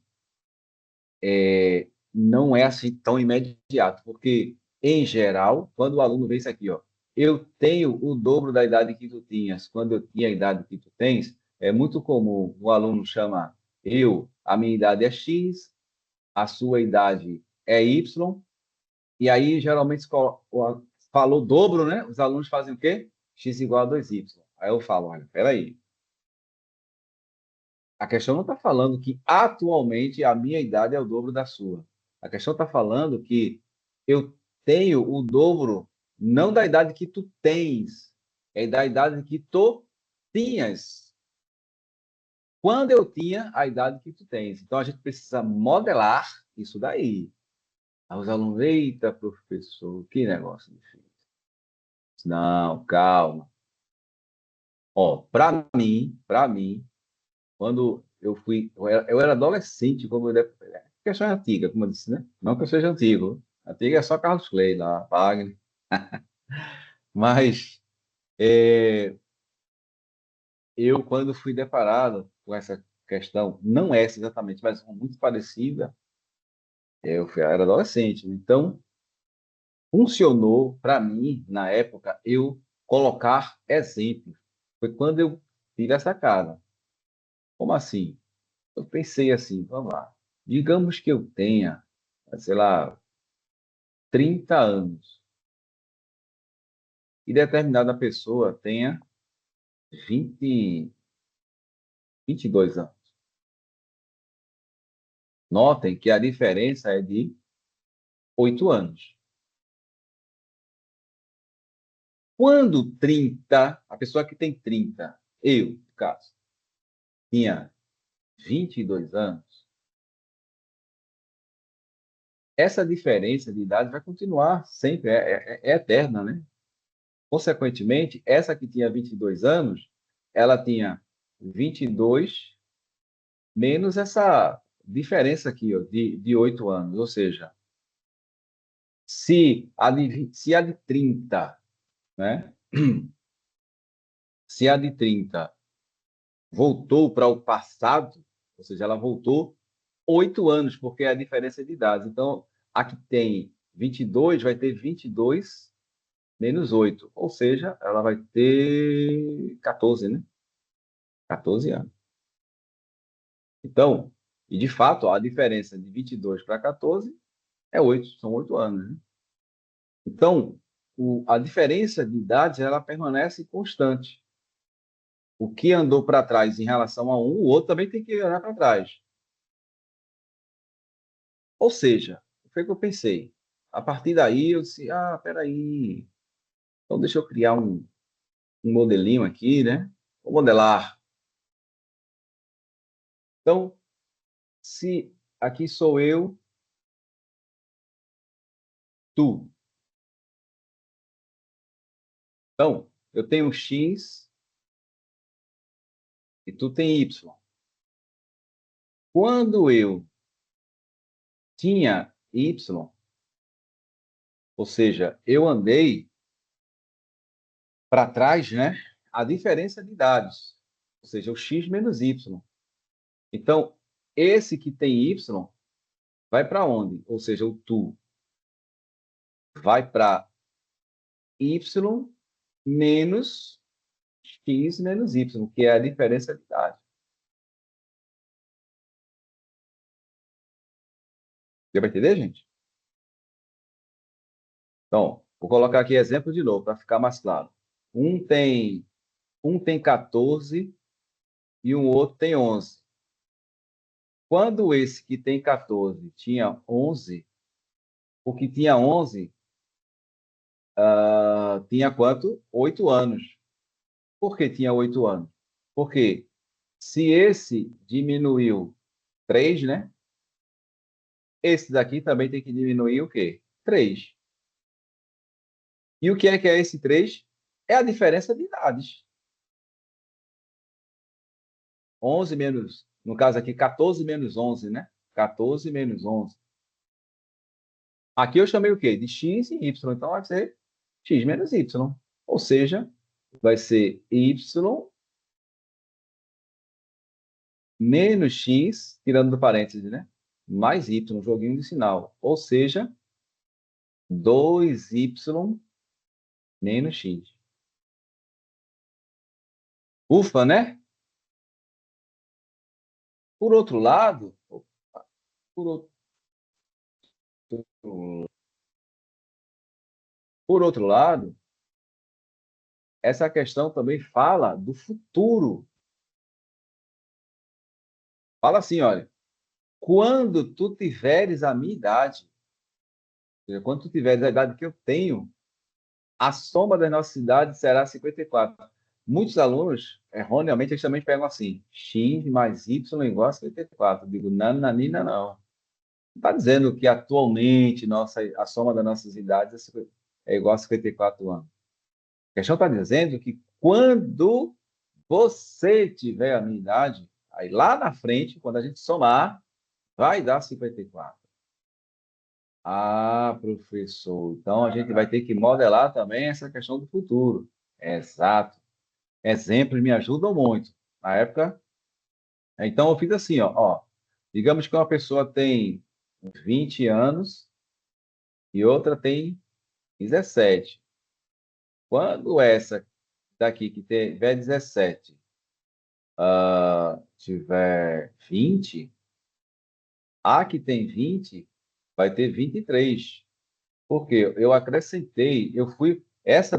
não é assim tão imediato, porque, em geral, quando o aluno vê isso aqui, ó, eu tenho o dobro da idade que tu tinhas, quando eu tinha a idade que tu tens, é muito comum o aluno chama a minha idade é X, a sua idade é Y, e aí geralmente falou dobro, né? Os alunos fazem o quê? X igual a 2Y. Aí eu falo, olha, peraí, a questão não está falando que atualmente a minha idade é o dobro da sua. A questão está falando que eu tenho o dobro, não da idade que tu tens, é da idade que tu tinhas. Quando eu tinha a idade que tu tens. Então a gente precisa modelar isso daí. Aí os alunos, eita, professor, que negócio difícil. Não, calma. Ó, para mim, quando eu era adolescente, questão é antiga, como eu disse, né? Não que eu seja antigo. Antiga é só Carlos Clay lá, Wagner. Mas eu, quando fui deparado com essa questão, não essa exatamente, mas uma muito parecida, era adolescente, né? Então, funcionou para mim, na época, eu colocar exemplos. Foi quando eu tive essa cara. Como assim? Eu pensei assim, vamos lá. Digamos que eu tenha, sei lá, 30 anos e determinada pessoa tenha 20, 22 anos. Notem que a diferença é de 8 anos. Quando 30, a pessoa que tem 30, eu, no caso, tinha 22 anos, essa diferença de idade vai continuar sempre, é eterna, né? Consequentemente, essa que tinha 22 anos, ela tinha 22 menos essa diferença aqui, ó, de 8 anos. Ou seja, se a de 30, né? Se a de 30 voltou para o passado, ou seja, ela voltou 8 anos, porque é a diferença de idade. Então, a que tem 22 vai ter 22 menos 8, ou seja, ela vai ter 14, né? 14 anos. Então, e de fato, a diferença de 22 para 14 é 8, são 8 anos, né? Então, a diferença de idades ela permanece constante. O que andou para trás em relação a um, o outro também tem que andar para trás. Ou seja, o que foi que eu pensei? A partir daí, eu disse, peraí, então deixa eu criar um modelinho aqui, né? Vou modelar. Então, se aqui sou eu, tu. Então, eu tenho X e tu tem Y. Quando eu tinha Y, ou seja, eu andei para trás, né? A diferença de idades, ou seja, o X menos Y. Então, esse que tem Y vai para onde? Ou seja, o tu vai para Y menos X menos Y, que é a diferença de idade. Deu para entender, gente? Então, vou colocar aqui exemplo de novo, para ficar mais claro. Um tem, um tem 14 e um outro tem 11. Quando esse que tem 14 tinha 11, o que tinha 11 tinha quanto? 8 anos. Por que tinha 8 anos? Porque se esse diminuiu 3, né? Esse daqui também tem que diminuir o quê? 3. E o que é esse 3? É a diferença de idades. 11 menos, no caso aqui, 14 menos 11, né? 14 menos 11. Aqui eu chamei o quê? De x e y. Então vai ser x menos y. Ou seja, vai ser y menos x, tirando do parênteses, né? Mais y, joguinho de sinal. Ou seja, 2y menos x. Ufa, né? Por outro lado, por outro, por outro lado, essa questão também fala do futuro. Fala assim, olha, quando tu tiveres a minha idade, ou seja, quando tu tiveres a idade que eu tenho, a soma das nossas idades será 54. Muitos alunos, erroneamente, eles também pegam assim, x mais y igual a 54. Eu digo, nananina, não. Está dizendo que atualmente a soma das nossas idades é igual a 54 anos. A questão está dizendo que quando você tiver a minha idade, aí lá na frente, quando a gente somar, vai dar 54. Ah, professor, então a gente vai ter que modelar também essa questão do futuro. Exato. Exemplos me ajudam muito. Na época, então eu fiz assim, ó, digamos que uma pessoa tem 20 anos e outra tem 17. Quando essa daqui que tiver 17 tiver 20, a que tem 20 vai ter 23. Porque eu acrescentei, essa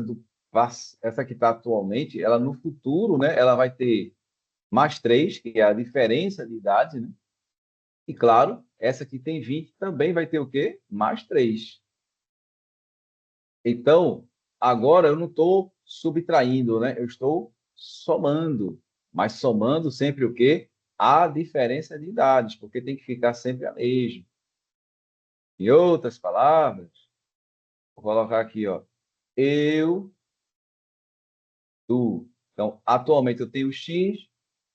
que está atualmente, ela no futuro, né, ela vai ter mais 3, que é a diferença de idade, né? E claro, essa que tem 20 também vai ter o quê? Mais 3. Então, agora eu não estou subtraindo, né? Eu estou somando. Mas somando sempre o quê? A diferença de idades, porque tem que ficar sempre a mesma. Em outras palavras, vou colocar aqui, ó. Eu, tu. Então, atualmente eu tenho x,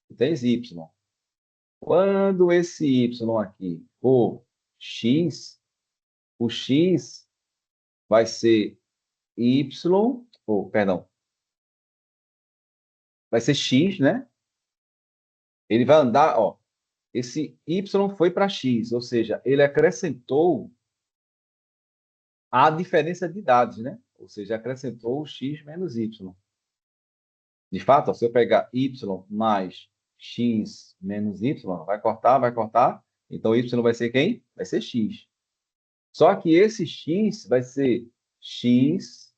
tu tens y. Quando esse y aqui for x, o x vai ser y, ou, perdão, vai ser x, né? Ele vai andar, ó, esse y foi para x, ou seja, ele acrescentou a diferença de idades, né? Ou seja, acrescentou x menos y. De fato, ó, se eu pegar y mais x menos y, vai cortar, vai cortar. Então, y vai ser quem? Vai ser x. Só que esse x vai ser x,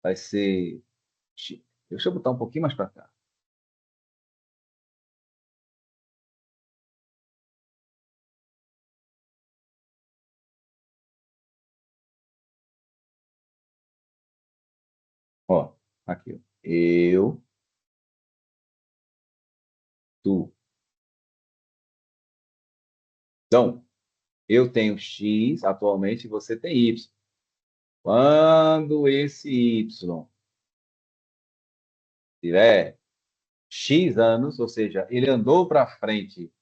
vai ser x. Deixa eu botar um pouquinho mais para cá. Ó, aqui, ó. Eu, tu. Então, eu tenho x atualmente e você tem y. Quando esse y tiver x anos, ou seja, ele andou para frente,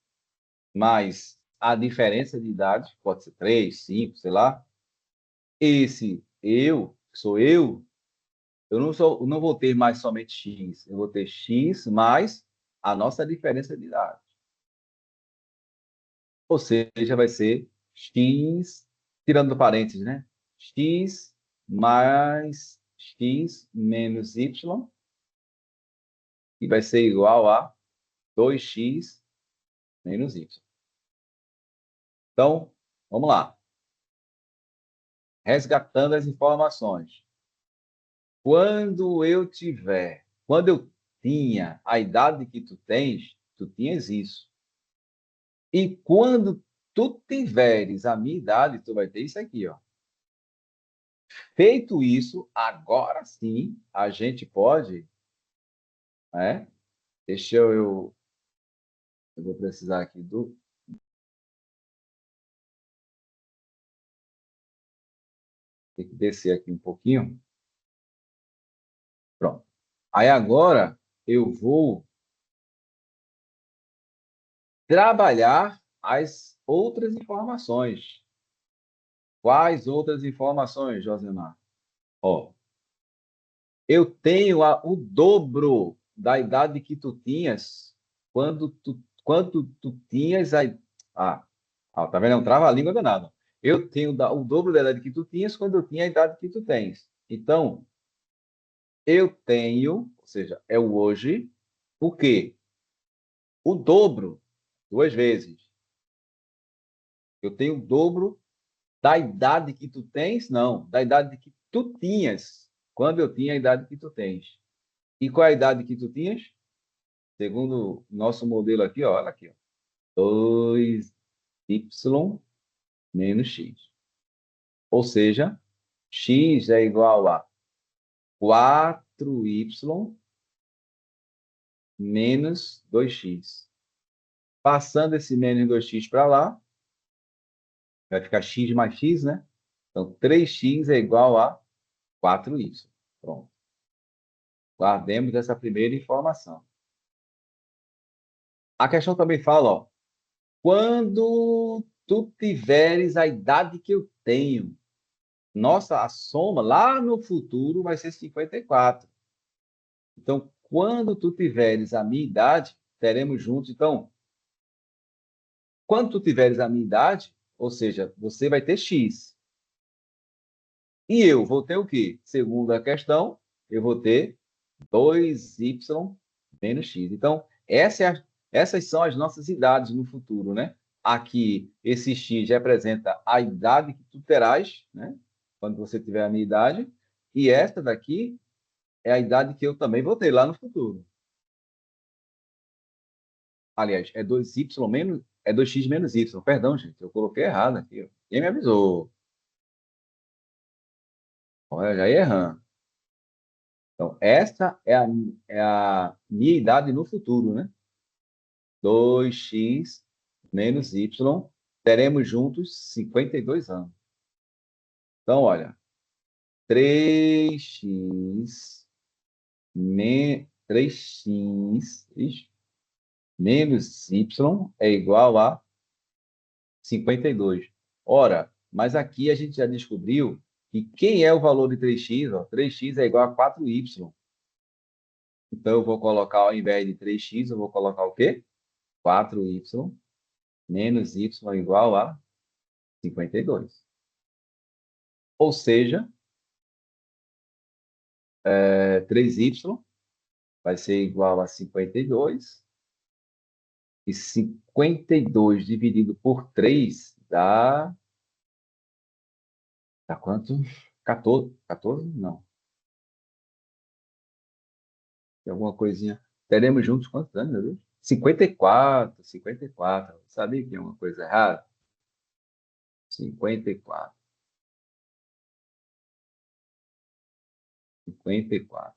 mas a diferença de idade pode ser 3, 5, sei lá. Esse eu, que sou eu não vou ter mais somente x, eu vou ter x mais a nossa diferença de idade. Ou seja, vai ser x, tirando do parênteses, né? X mais x menos y, que vai ser igual a 2x menos y. Então, vamos lá. Resgatando as informações. Quando eu tinha a idade que tu tens, tu tinhas isso. E quando tu tiveres a minha idade, tu vai ter isso aqui, ó. Feito isso, agora sim a gente pode, né? Deixa eu vou precisar aqui do. Tem que descer aqui um pouquinho. Pronto. Aí agora eu vou trabalhar as outras informações. Quais outras informações, Josemar? Ó, eu tenho o dobro. da idade que tu tinhas quando tu tinhas a... tá vendo? É um trava-língua danado. Eu tenho o dobro da idade que tu tinhas quando eu tinha a idade que tu tens. Então, eu tenho, ou seja, é o hoje, o quê? O dobro, duas vezes. Eu tenho o dobro da idade que tu tens? Não, da idade que tu tinhas, quando eu tinha a idade que tu tens. E qual é a idade que tu tinhas? Segundo o nosso modelo aqui, ó, olha aqui, ó. 2y menos x. Ou seja, x é igual a 4y menos 2x. Passando esse menos 2x para lá, vai ficar x mais x, né? Então, 3x é igual a 4y. Pronto. Guardemos essa primeira informação. A questão também fala, ó, quando tu tiveres a idade que eu tenho, nossa, a soma lá no futuro vai ser 54. Então, quando tu tiveres a minha idade, teremos juntos. Então, quando tu tiveres a minha idade, ou seja, você vai ter X. E eu vou ter o quê? Segundo a questão, eu vou ter 2y menos x. Então, essas são as nossas idades no futuro, né? Aqui, esse x representa a idade que tu terás, né? Quando você tiver a minha idade. E esta daqui é a idade que eu também vou ter lá no futuro. Aliás, é 2y menos, é 2x menos y. Perdão, gente, eu coloquei errado aqui. Ó. Quem me avisou? Olha, já ia errando. Então, esta é a minha idade no futuro, né? 2x menos y, teremos juntos 52 anos. Então, olha, 3x, 3x menos y é igual a 52. Ora, mas aqui a gente já descobriu que quem é o valor de 3x? Ó, 3x é igual a 4y. Então, eu vou colocar, ao invés de 3x, eu vou colocar o quê? 4y menos y igual a 52. Ou seja, 3y vai ser igual a 52. E 52 dividido por 3 dá quanto? 14? 14? Não. Tem alguma coisinha. Teremos juntos quantos anos, meu Deus? 54, 54. Sabia que é uma coisa errada? 54. 54.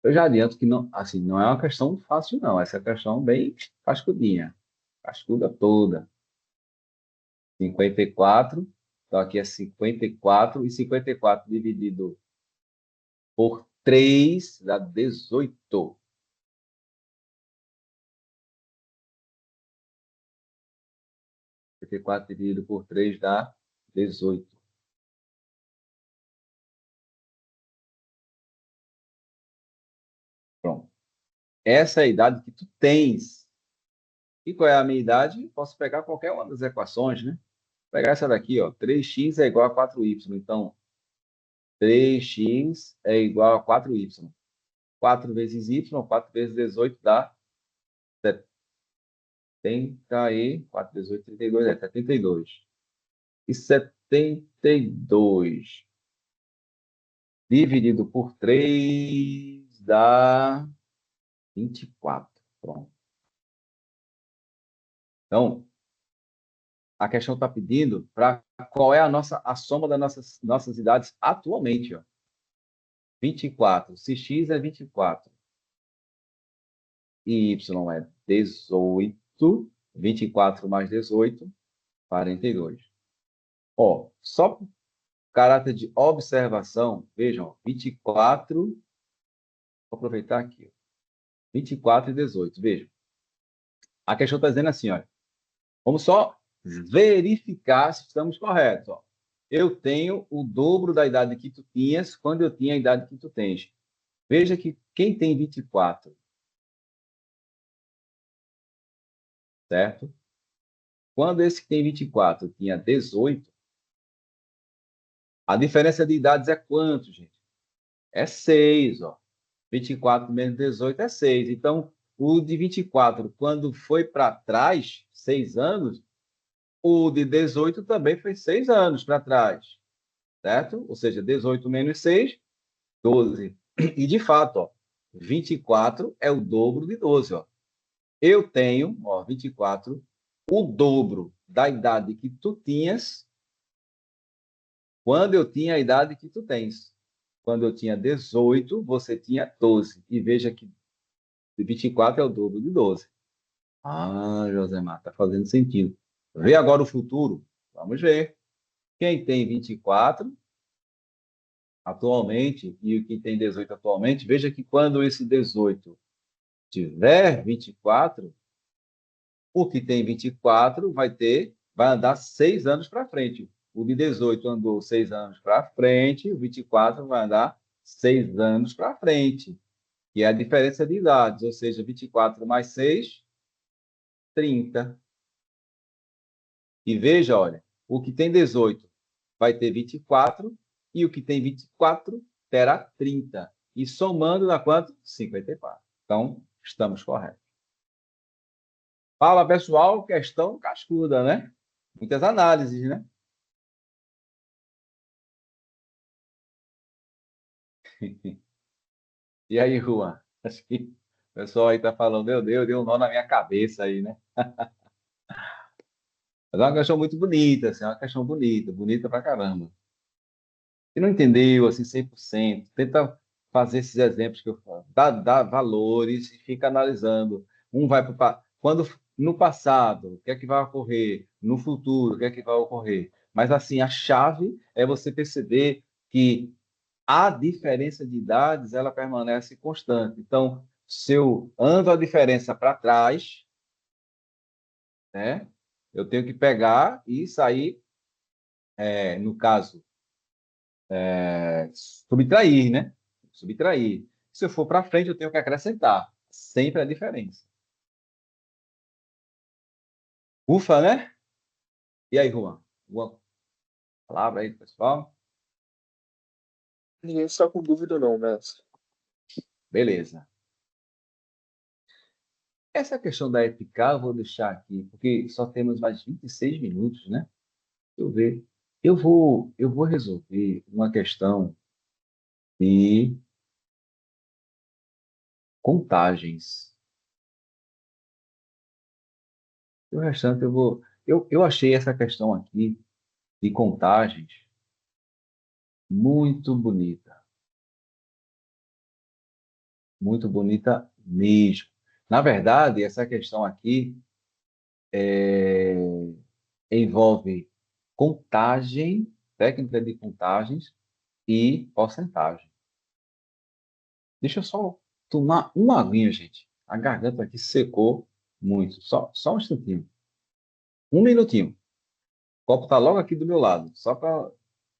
Eu já adianto que não, assim, não é uma questão fácil, não. Essa é uma questão bem cascudinha. Cascuda toda. 54. Então, aqui é 54. E 54 dividido por 3 dá 18. 54 dividido por 3 dá 18. Pronto. Essa é a idade que tu tens. E qual é a minha idade? Posso pegar qualquer uma das equações, né? Vou pegar essa daqui, ó. 3x é igual a 4y. Então, 3x é igual a 4y. 4 vezes y, 4 vezes 18 dá 70 e 4 vezes 8, 32, 72. E 72 dividido por 3 dá 24. Pronto. Então, a questão está pedindo para qual é a soma das nossas idades atualmente. Ó. 24. Se x é 24 e y é 18, 24 mais 18, 42. Ó, só por caráter de observação, vejam, 24, vou aproveitar aqui, 24 e 18, vejam. A questão está dizendo assim, olha, vamos só verificar se estamos corretos. Ó. Eu tenho o dobro da idade que tu tinhas quando eu tinha a idade que tu tens. Veja que quem tem 24, certo? Quando esse que tem 24 tinha 18, a diferença de idades é quanto, gente? É 6, ó. 24 menos 18 é 6. Então, o de 24, quando foi para trás, 6 anos, o de 18 também foi 6 anos para trás, certo? Ou seja, 18 menos 6, 12. E, de fato, ó, 24 é o dobro de 12, ó. Eu tenho, ó, 24, o dobro da idade que tu tinhas quando eu tinha a idade que tu tens. Quando eu tinha 18, você tinha 12. E veja que 24 é o dobro de 12. Ah, Josemar, está fazendo sentido. Vê agora o futuro? Vamos ver. Quem tem 24 atualmente e o que tem 18 atualmente, veja que quando esse 18 tiver 24, o que tem 24 vai andar 6 anos para frente. O de 18 andou 6 anos para frente, o 24 vai andar 6 anos para frente, que é a diferença de idades, ou seja, 24 mais 6, 30. E veja, olha, o que tem 18 vai ter 24 e o que tem 24 terá 30. E somando dá quanto? 54. Então, estamos corretos. Fala, pessoal, questão cascuda, né? Muitas análises, né? E aí, Juan? Acho que o pessoal aí está falando, meu Deus, deu um nó na minha cabeça aí, né? Mas é uma questão muito bonita, assim, é uma questão bonita, bonita pra caramba. Se não entendeu, assim, 100%, tenta fazer esses exemplos que eu falo, dá valores e fica analisando. Um vai para quando no passado, o que é que vai ocorrer? No futuro, o que é que vai ocorrer? Mas, assim, a chave é você perceber que a diferença de idades, ela permanece constante. Então, se eu ando a diferença para trás, né, eu tenho que pegar e sair, no caso, subtrair, né? Subtrair. Se eu for para frente, eu tenho que acrescentar. Sempre a diferença. Ufa, né? E aí, Juan? Uma palavra aí, pessoal? Ninguém está com dúvida, não, mestre. Beleza. Essa questão da epical eu vou deixar aqui, porque só temos mais 26 minutos, né? Deixa eu ver. Eu vou resolver uma questão de contagens. O restante eu vou. Eu achei essa questão aqui de contagens muito bonita. Muito bonita mesmo. Na verdade, essa questão aqui envolve contagem, técnica de contagens e porcentagem. Deixa eu só tomar uma aguinha, gente. A garganta aqui secou muito. Só um instantinho. Um minutinho. O copo está logo aqui do meu lado. Só para.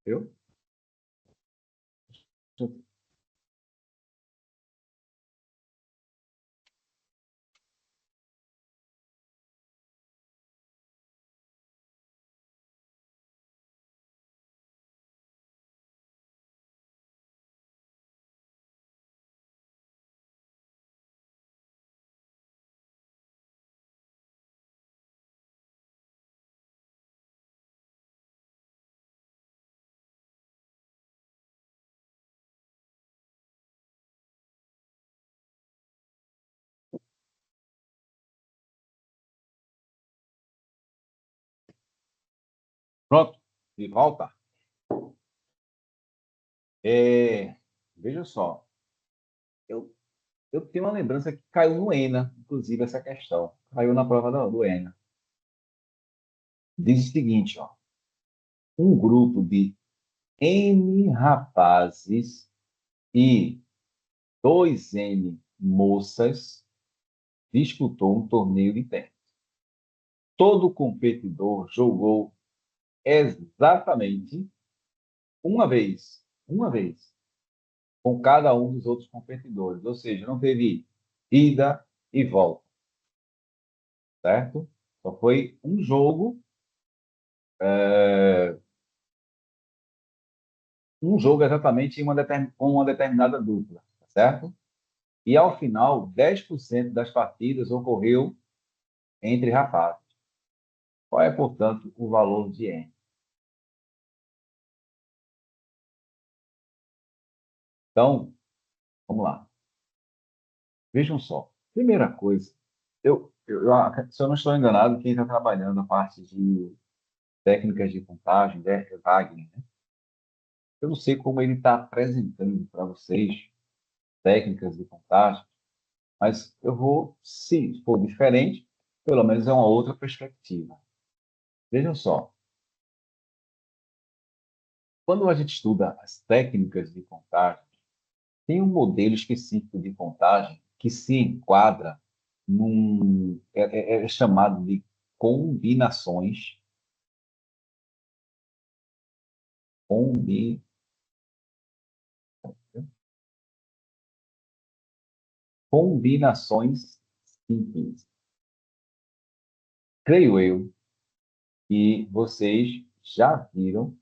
Eu? Pronto. De volta. Veja só. Eu, eu tenho uma lembrança que caiu no ENA, inclusive, essa questão. Caiu na prova do ENA. Diz o seguinte, ó. Um grupo de N rapazes e 2N moças disputou um torneio de tênis. Todo competidor jogou exatamente uma vez, com cada um dos outros competidores. Ou seja, não teve ida e volta, certo? Só foi um jogo, exatamente com uma determinada dupla, tá certo? E ao final, 10% das partidas ocorreu entre rapazes. Qual é, portanto, o valor de N? Então, vamos lá. Vejam só. Primeira coisa, se eu não estou enganado, quem está trabalhando a parte de técnicas de contagem, né, é Wagner, né? Eu não sei como ele está apresentando para vocês técnicas de contagem, mas eu vou, se for diferente, pelo menos é uma outra perspectiva. Vejam só, quando a gente estuda as técnicas de contagem, tem um modelo específico de contagem que se enquadra é chamado de combinações, combi, combinações simples. Creio eu que vocês já viram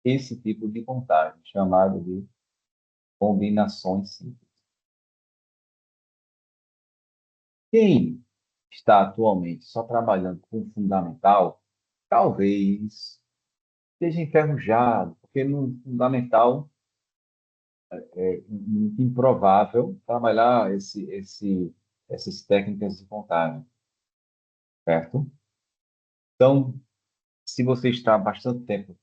esse tipo de contagem, chamado de combinações simples. Quem está atualmente só trabalhando com fundamental, talvez esteja enferrujado, porque no fundamental é muito improvável trabalhar essas técnicas de contagem, certo? Então, se você está há bastante tempo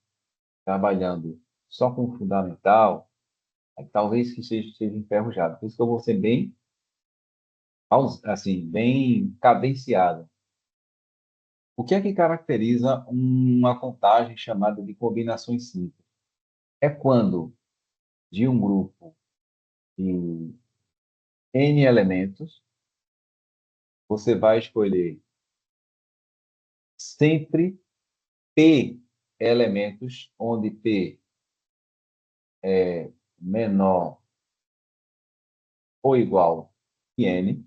trabalhando só com fundamental, talvez que esteja enferrujado. Por isso que eu vou ser bem, assim, bem cadenciado. O que é que caracteriza uma contagem chamada de combinações simples? É quando de um grupo de N elementos, você vai escolher sempre P elementos, onde P é menor ou igual que N.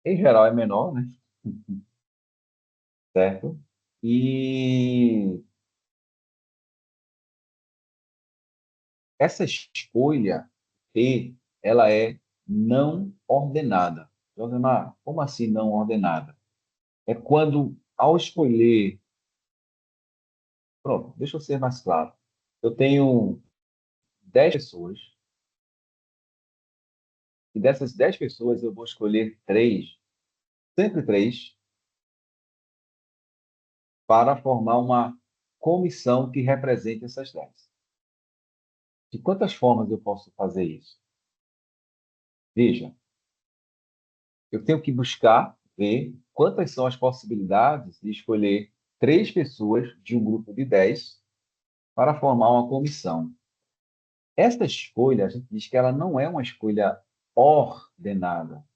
Em geral é menor, né? Certo? E essa escolha P, ela é não ordenada. Josemar, como assim não ordenada? É quando, ao escolher. Pronto, deixa eu ser mais claro. Eu tenho 10 pessoas, e dessas 10 pessoas eu vou escolher três, sempre três, para formar uma comissão que represente essas 10. De quantas formas eu posso fazer isso? Veja, eu tenho que buscar ver quantas são as possibilidades de escolher três pessoas de um grupo de 10 para formar uma comissão. Esta escolha, a gente diz que ela não é uma escolha ordenada.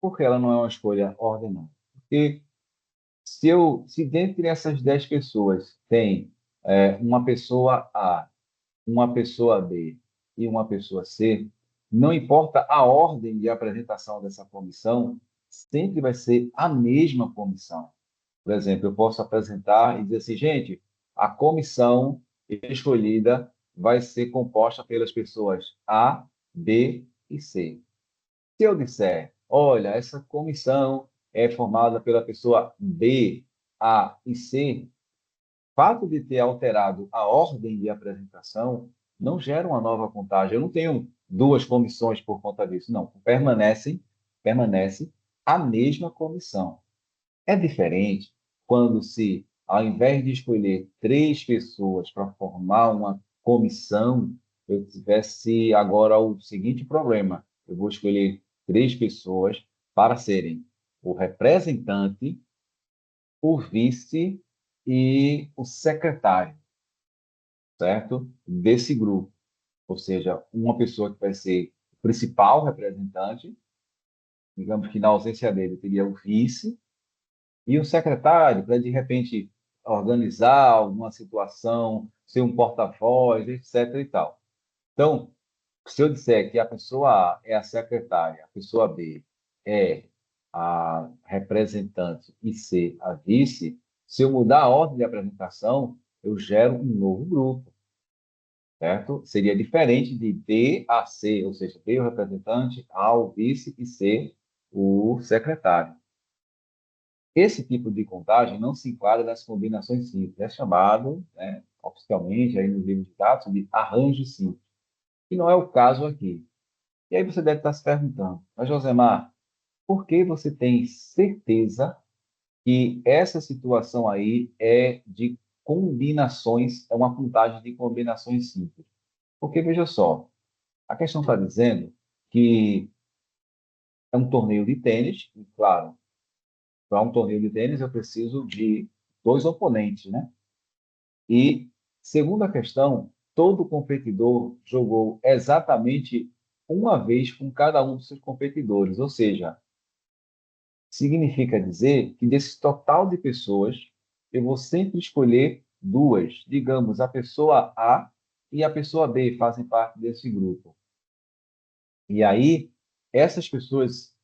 Por que ela não é uma escolha ordenada? Porque se dentre essas 10 pessoas tem uma pessoa A, uma pessoa B e uma pessoa C, não importa a ordem de apresentação dessa comissão, sempre vai ser a mesma comissão. Por exemplo, eu posso apresentar e dizer assim, gente, a comissão escolhida vai ser composta pelas pessoas A, B e C. Se eu disser, olha, essa comissão é formada pela pessoa B, A e C, o fato de ter alterado a ordem de apresentação não gera uma nova contagem. Eu não tenho duas comissões por conta disso. Não, permanece a mesma comissão. É diferente quando se, ao invés de escolher três pessoas para formar uma comissão, eu tivesse agora o seguinte problema: eu vou escolher três pessoas para serem o representante, o vice e o secretário, certo? Desse grupo. Ou seja, uma pessoa que vai ser o principal representante, digamos que na ausência dele teria o vice, e o secretário, para de repente organizar alguma situação, ser um porta-voz, etc. e tal. Então, se eu disser que a pessoa A é a secretária, a pessoa B é a representante e C a vice, se eu mudar a ordem de apresentação, eu gero um novo grupo, certo? Seria diferente de B a C, ou seja, B o representante, A o vice e C o secretário. Esse tipo de contagem não se enquadra nas combinações simples, é chamado, né, oficialmente, aí no livro de dados, de arranjo simples, que não é o caso aqui. E aí você deve estar se perguntando, mas Josemar, por que você tem certeza que essa situação aí é de combinações, é uma contagem de combinações simples? Porque, veja só, a questão está dizendo que é um torneio de tênis, e claro, para um torneio de tênis eu preciso de dois oponentes, né? E, segundo a questão, todo competidor jogou exatamente uma vez com cada um dos seus competidores, ou seja, significa dizer que desse total de pessoas, eu vou sempre escolher duas. Digamos, a pessoa A e a pessoa B fazem parte desse grupo. E aí, essas pessoas,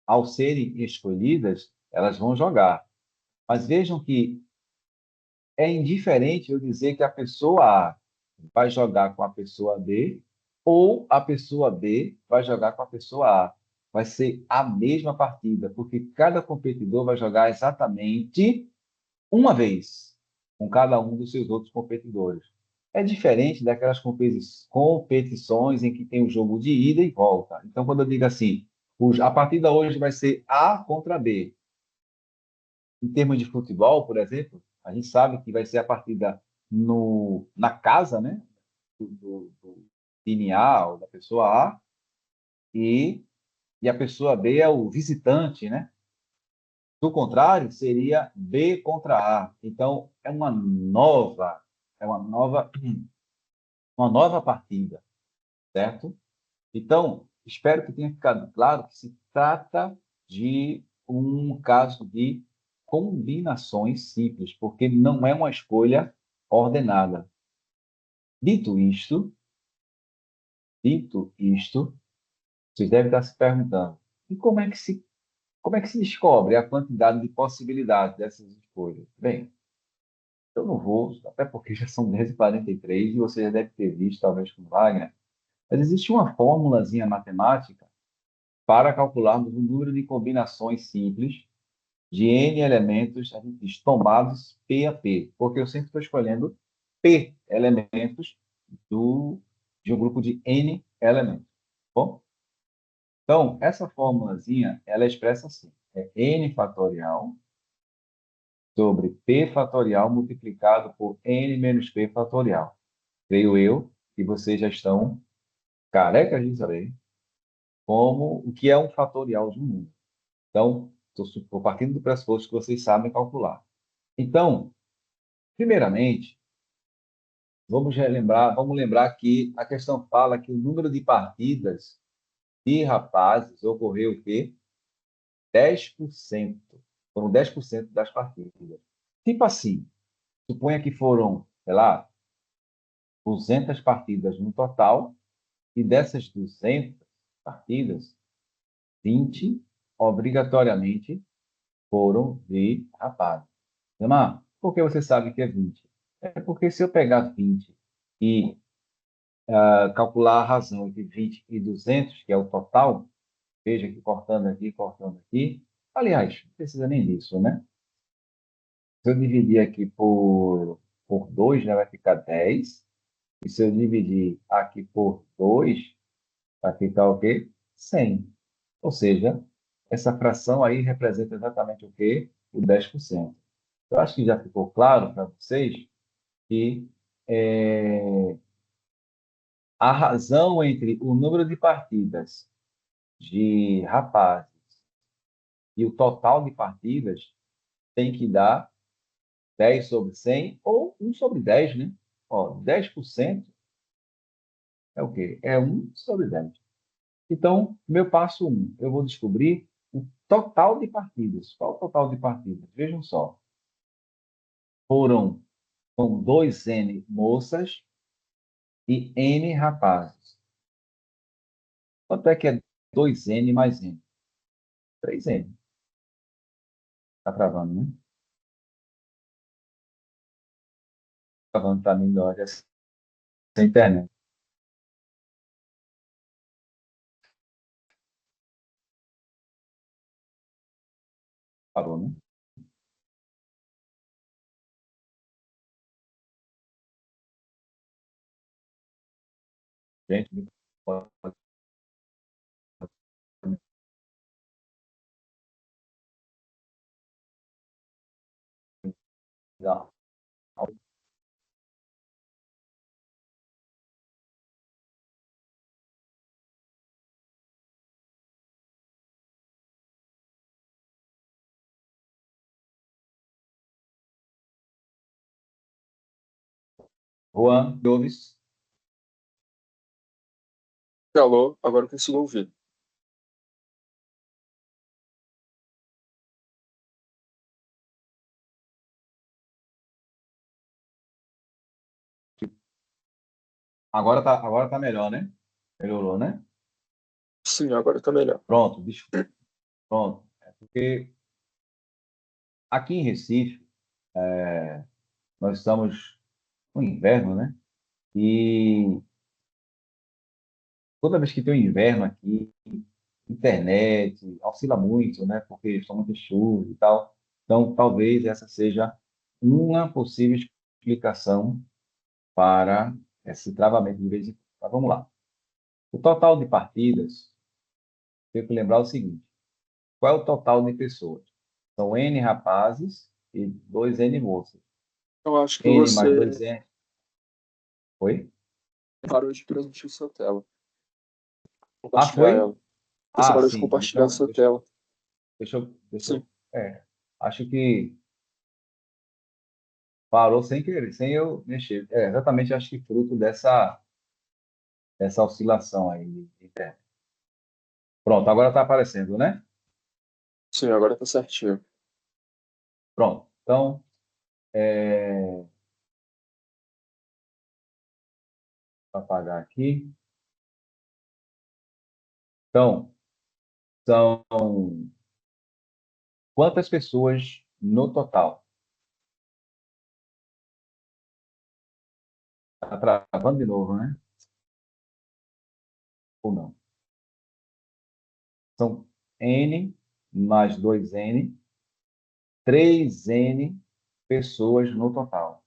ao serem escolhidas, elas vão jogar. Mas vejam que é indiferente eu dizer que a pessoa A vai jogar com a pessoa B ou a pessoa B vai jogar com a pessoa A. Vai ser a mesma partida, porque cada competidor vai jogar exatamente uma vez com cada um dos seus outros competidores. É diferente daquelas competições em que tem o jogo de ida e volta. Então, quando eu digo assim, a partida hoje vai ser A contra B. Em termos de futebol, por exemplo, a gente sabe que vai ser a partida na casa, né? Do time A ou da pessoa A, e, e a pessoa B é o visitante, né? Do contrário, seria B contra A. Então, uma nova partida, certo? Então, espero que tenha ficado claro que se trata de um caso de combinações simples, porque não é uma escolha ordenada. Dito isto, dito isto, vocês devem estar se perguntando, e como é que se descobre a quantidade de possibilidades dessas escolhas? Bem, eu não vou, até porque já são 10h43 e você já deve ter visto, talvez com Wagner, mas existe uma fórmulazinha matemática para calcularmos o número de combinações simples de n elementos, a gente diz tomados P a P, porque eu sempre estou escolhendo P elementos de um grupo de n elementos. Bom, então, essa formulazinha, ela é expressa assim, é n fatorial sobre p fatorial multiplicado por n menos p fatorial. Creio eu que vocês já estão carecas de saber como o que é um fatorial de um número. Então, estou partindo do pressuposto que vocês sabem calcular. Então, primeiramente, vamos lembrar que a questão fala que o número de partidas de rapazes ocorreu o quê? 10%. Foram 10% das partidas. Tipo assim, suponha que foram, sei lá, 200 partidas no total, e dessas 200 partidas, 20 obrigatoriamente foram de rapazes. Irmã, por que você sabe que é 20? É porque se eu pegar 20 e calcular a razão entre 20 e 200, que é o total, veja que cortando aqui, aliás, não precisa nem disso, né? Se eu dividir aqui por 2, né, vai ficar 10. E se eu dividir aqui por 2, vai ficar o quê? 100. Ou seja, essa fração aí representa exatamente o quê? O 10%. Eu acho que já ficou claro para vocês que é, a razão entre o número de partidas de rapazes e o total de partidas tem que dar 10 sobre 100 ou 1 sobre 10, né? Ó, 10% é o quê? É 1 sobre 10. Então, meu passo 1, eu vou descobrir o total de partidas. Qual o total de partidas? Vejam só. Foram com 2N moças e N rapazes. Quanto é que é 2N mais N? 3N. Tá travando, né? Travando para mim, olha, essa internet. Parou, né? Gente, pode dar. Juan, me ouves? Alô, agora eu consigo ouvir. Agora tá melhor, né? Melhorou, né? Sim, agora tá melhor. Pronto, pronto. É porque aqui em Recife, nós estamos no inverno, né? E toda vez que tem um inverno aqui, internet oscila muito, né? Porque estão muitas chuvas e tal. Então, talvez essa seja uma possível explicação para esse travamento de vez em quando. Mas vamos lá. O total de partidas, tem que lembrar o seguinte: qual é o total de pessoas? São N rapazes e 2N moças. Eu acho que N mais você 2N. Oi? parou de transmitir sua tela. Ah, Compartilhar foi? ela. Você Ah, parou de sim. compartilhar Então, sua tela. Sim. acho que parou sem querer, sem eu mexer. É, exatamente, acho que fruto dessa oscilação aí de internet. Pronto, agora está aparecendo, né? Sim, agora tá certinho. Pronto. Então, vou apagar aqui. Então, são quantas pessoas no total? Está travando de novo, né? Ou não? São N mais 2N, 3N pessoas no total.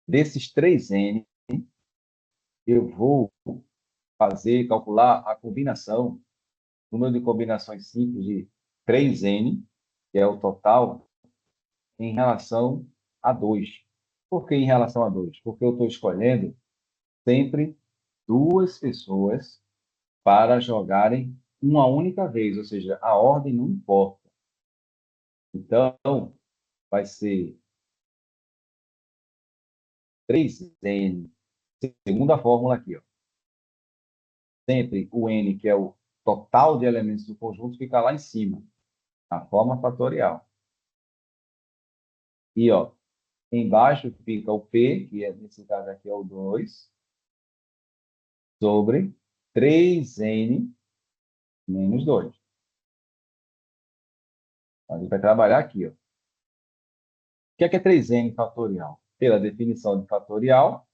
Desses 3N, eu vou calcular a combinação, o número de combinações simples de 3N, que é o total, em relação a 2. Por que em relação a 2? Porque eu estou escolhendo sempre duas pessoas para jogarem uma única vez, ou seja, a ordem não importa. Então, vai ser 3N. Segunda fórmula aqui, ó. Sempre o N, que é o total de elementos do conjunto, fica lá em cima, na forma fatorial. E, ó, embaixo fica o P, que é, nesse caso aqui é o 2, sobre 3N menos 2. A gente vai trabalhar aqui, ó. O que é 3N fatorial? Pela definição de fatorial,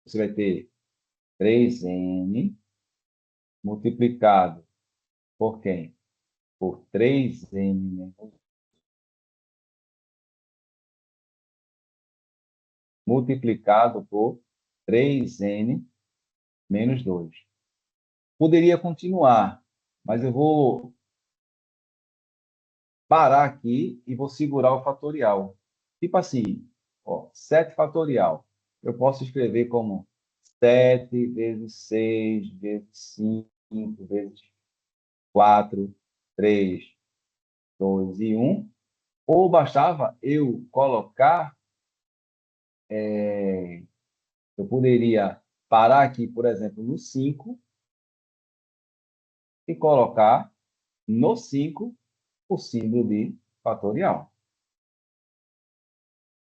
você vai ter 3N multiplicado por quem? Por 3N menos multiplicado por 3N menos 2. Poderia continuar, mas eu vou parar aqui e vou segurar o fatorial. Tipo assim, ó, 7 fatorial. Eu posso escrever como 7 vezes 6 vezes 5 vezes 4, 3, 2 e 1. Ou bastava eu colocar, eu poderia parar aqui, por exemplo, no 5 e colocar no 5 o símbolo de fatorial.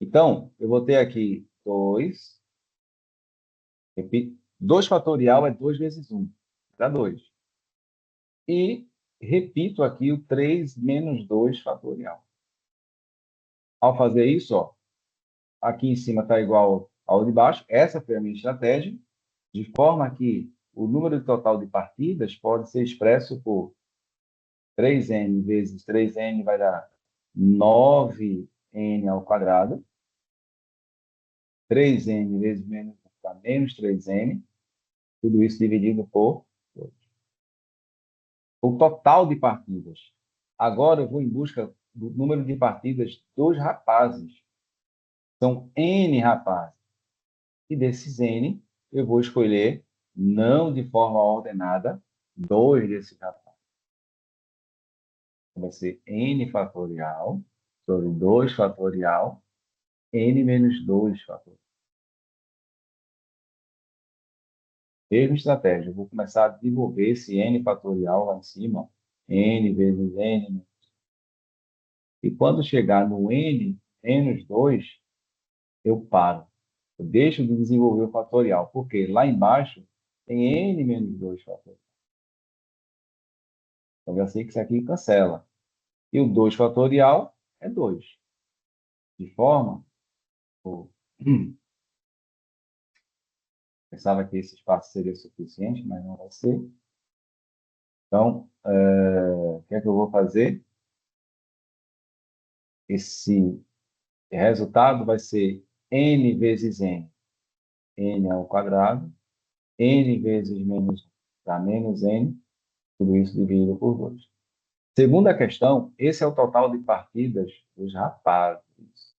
Então, eu vou ter aqui 2 Repito, 2 fatorial é 2 vezes 1, dá 2. E repito aqui o 3 menos 2 fatorial. Ao fazer isso, ó, aqui em cima está igual ao de baixo. Essa foi a minha estratégia, de forma que o número total de partidas pode ser expresso por 3n vezes 3n vai dar 9n ao quadrado. 3n vezes menos dá menos 3n. Tudo isso dividido por 2. O total de partidas. Agora eu vou em busca do número de partidas dos rapazes. São n rapazes. E desses n, eu vou escolher, não de forma ordenada, 2 desses rapazes. Vai ser n fatorial sobre 2 fatorial, n menos 2 fatorial. Mesma estratégia, eu vou começar a desenvolver esse n fatorial lá em cima, n vezes n. E quando chegar no n menos 2, eu paro. Eu deixo de desenvolver o fatorial, porque lá embaixo tem n menos 2 fatorial. Então, eu já sei que isso aqui cancela. E o 2 fatorial é 2. De forma, pensava que esse espaço seria suficiente, mas não vai ser. Então, o que é que eu vou fazer? Esse resultado vai ser n vezes n. N ao quadrado. N vezes menos dá menos n. Tudo isso dividido por 2. Segunda questão, esse é o total de partidas dos rapazes.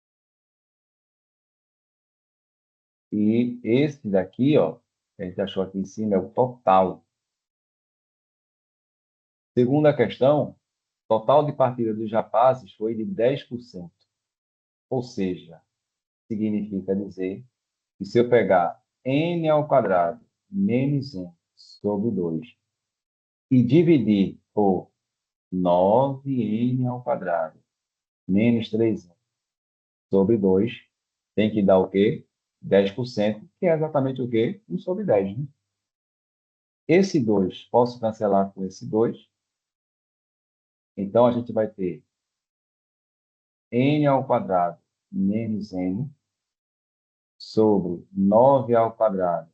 E esse daqui, ó, que a gente achou aqui em cima, é o total. Segunda questão, total de partidas dos rapazes foi de 10%. Ou seja, significa dizer que se eu pegar n ao quadrado menos n sobre 2 e dividir por 9n ao quadrado menos 3n sobre 2, tem que dar o quê? 10%, que é exatamente o quê? 1 sobre 10, né? Esse 2, posso cancelar com esse 2. Então, a gente vai ter n ao quadrado menos n sobre 9 ao quadrado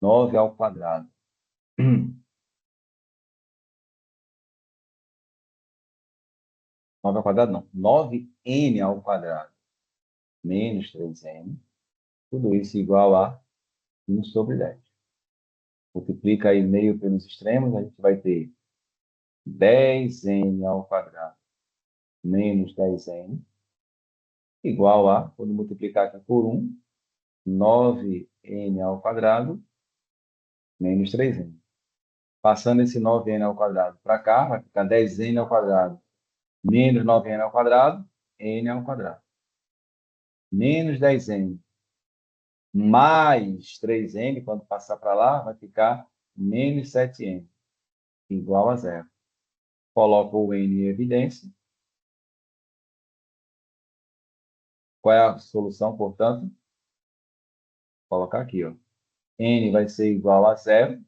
9 ao quadrado. 9 ao quadrado, não. 9n ao quadrado menos 3n. Tudo isso igual a 1 sobre 10. Multiplica aí meio pelos extremos, a gente vai ter 10n ao quadrado menos 10n igual a, quando multiplicar aqui por 1, 9n ao quadrado menos 3n. Passando esse 9n ao quadrado para cá, vai ficar 10n ao quadrado menos 9n ao quadrado, n ao quadrado. Menos 10n mais 3n, quando passar para lá, vai ficar menos 7n, igual a zero. Coloco o n em evidência. Qual é a solução, portanto? Vou colocar aqui, ó. N vai ser igual a zero.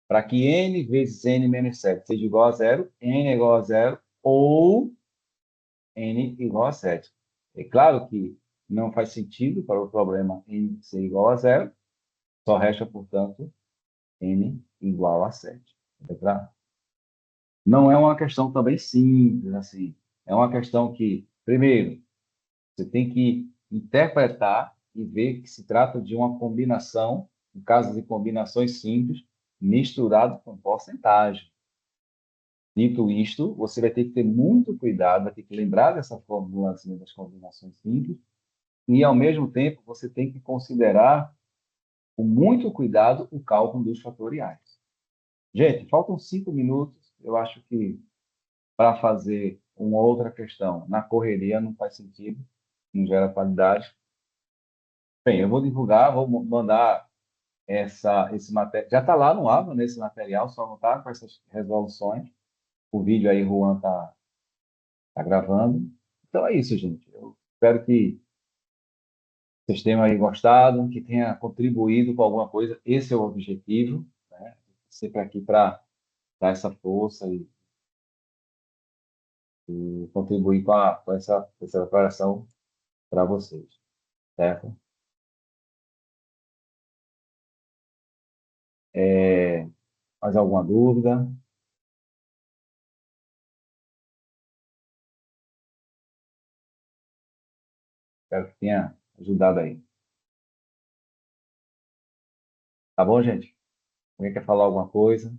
Para que n vezes n menos 7 seja igual a zero, n é igual a zero ou n igual a 7. É claro que não faz sentido para o problema n ser igual a zero, só resta, portanto, n igual a 7. Não é uma questão também simples, assim. É uma questão que, primeiro, você tem que interpretar e ver que se trata de uma combinação, no caso de combinações simples, misturado com porcentagem. Dito isto, você vai ter que ter muito cuidado, vai ter que lembrar dessa fórmula das combinações simples e, ao mesmo tempo, você tem que considerar com muito cuidado o cálculo dos fatoriais. Gente, faltam 5 minutos. Eu acho que para fazer uma outra questão na correria não faz sentido, não gera qualidade. Bem, eu vou divulgar, vou mandar esse material. Já está lá no Ava, nesse material, só não está com essas resoluções. O vídeo aí, Juan está gravando. Então é isso, gente. Eu espero que vocês tenham aí gostado, que tenha contribuído com alguma coisa. Esse é o objetivo, né? Sempre aqui para dar essa força e contribuir com essa preparação para vocês, certo? É, mais alguma dúvida? Espero que tenha ajudado aí. Tá bom, gente? Alguém quer falar alguma coisa?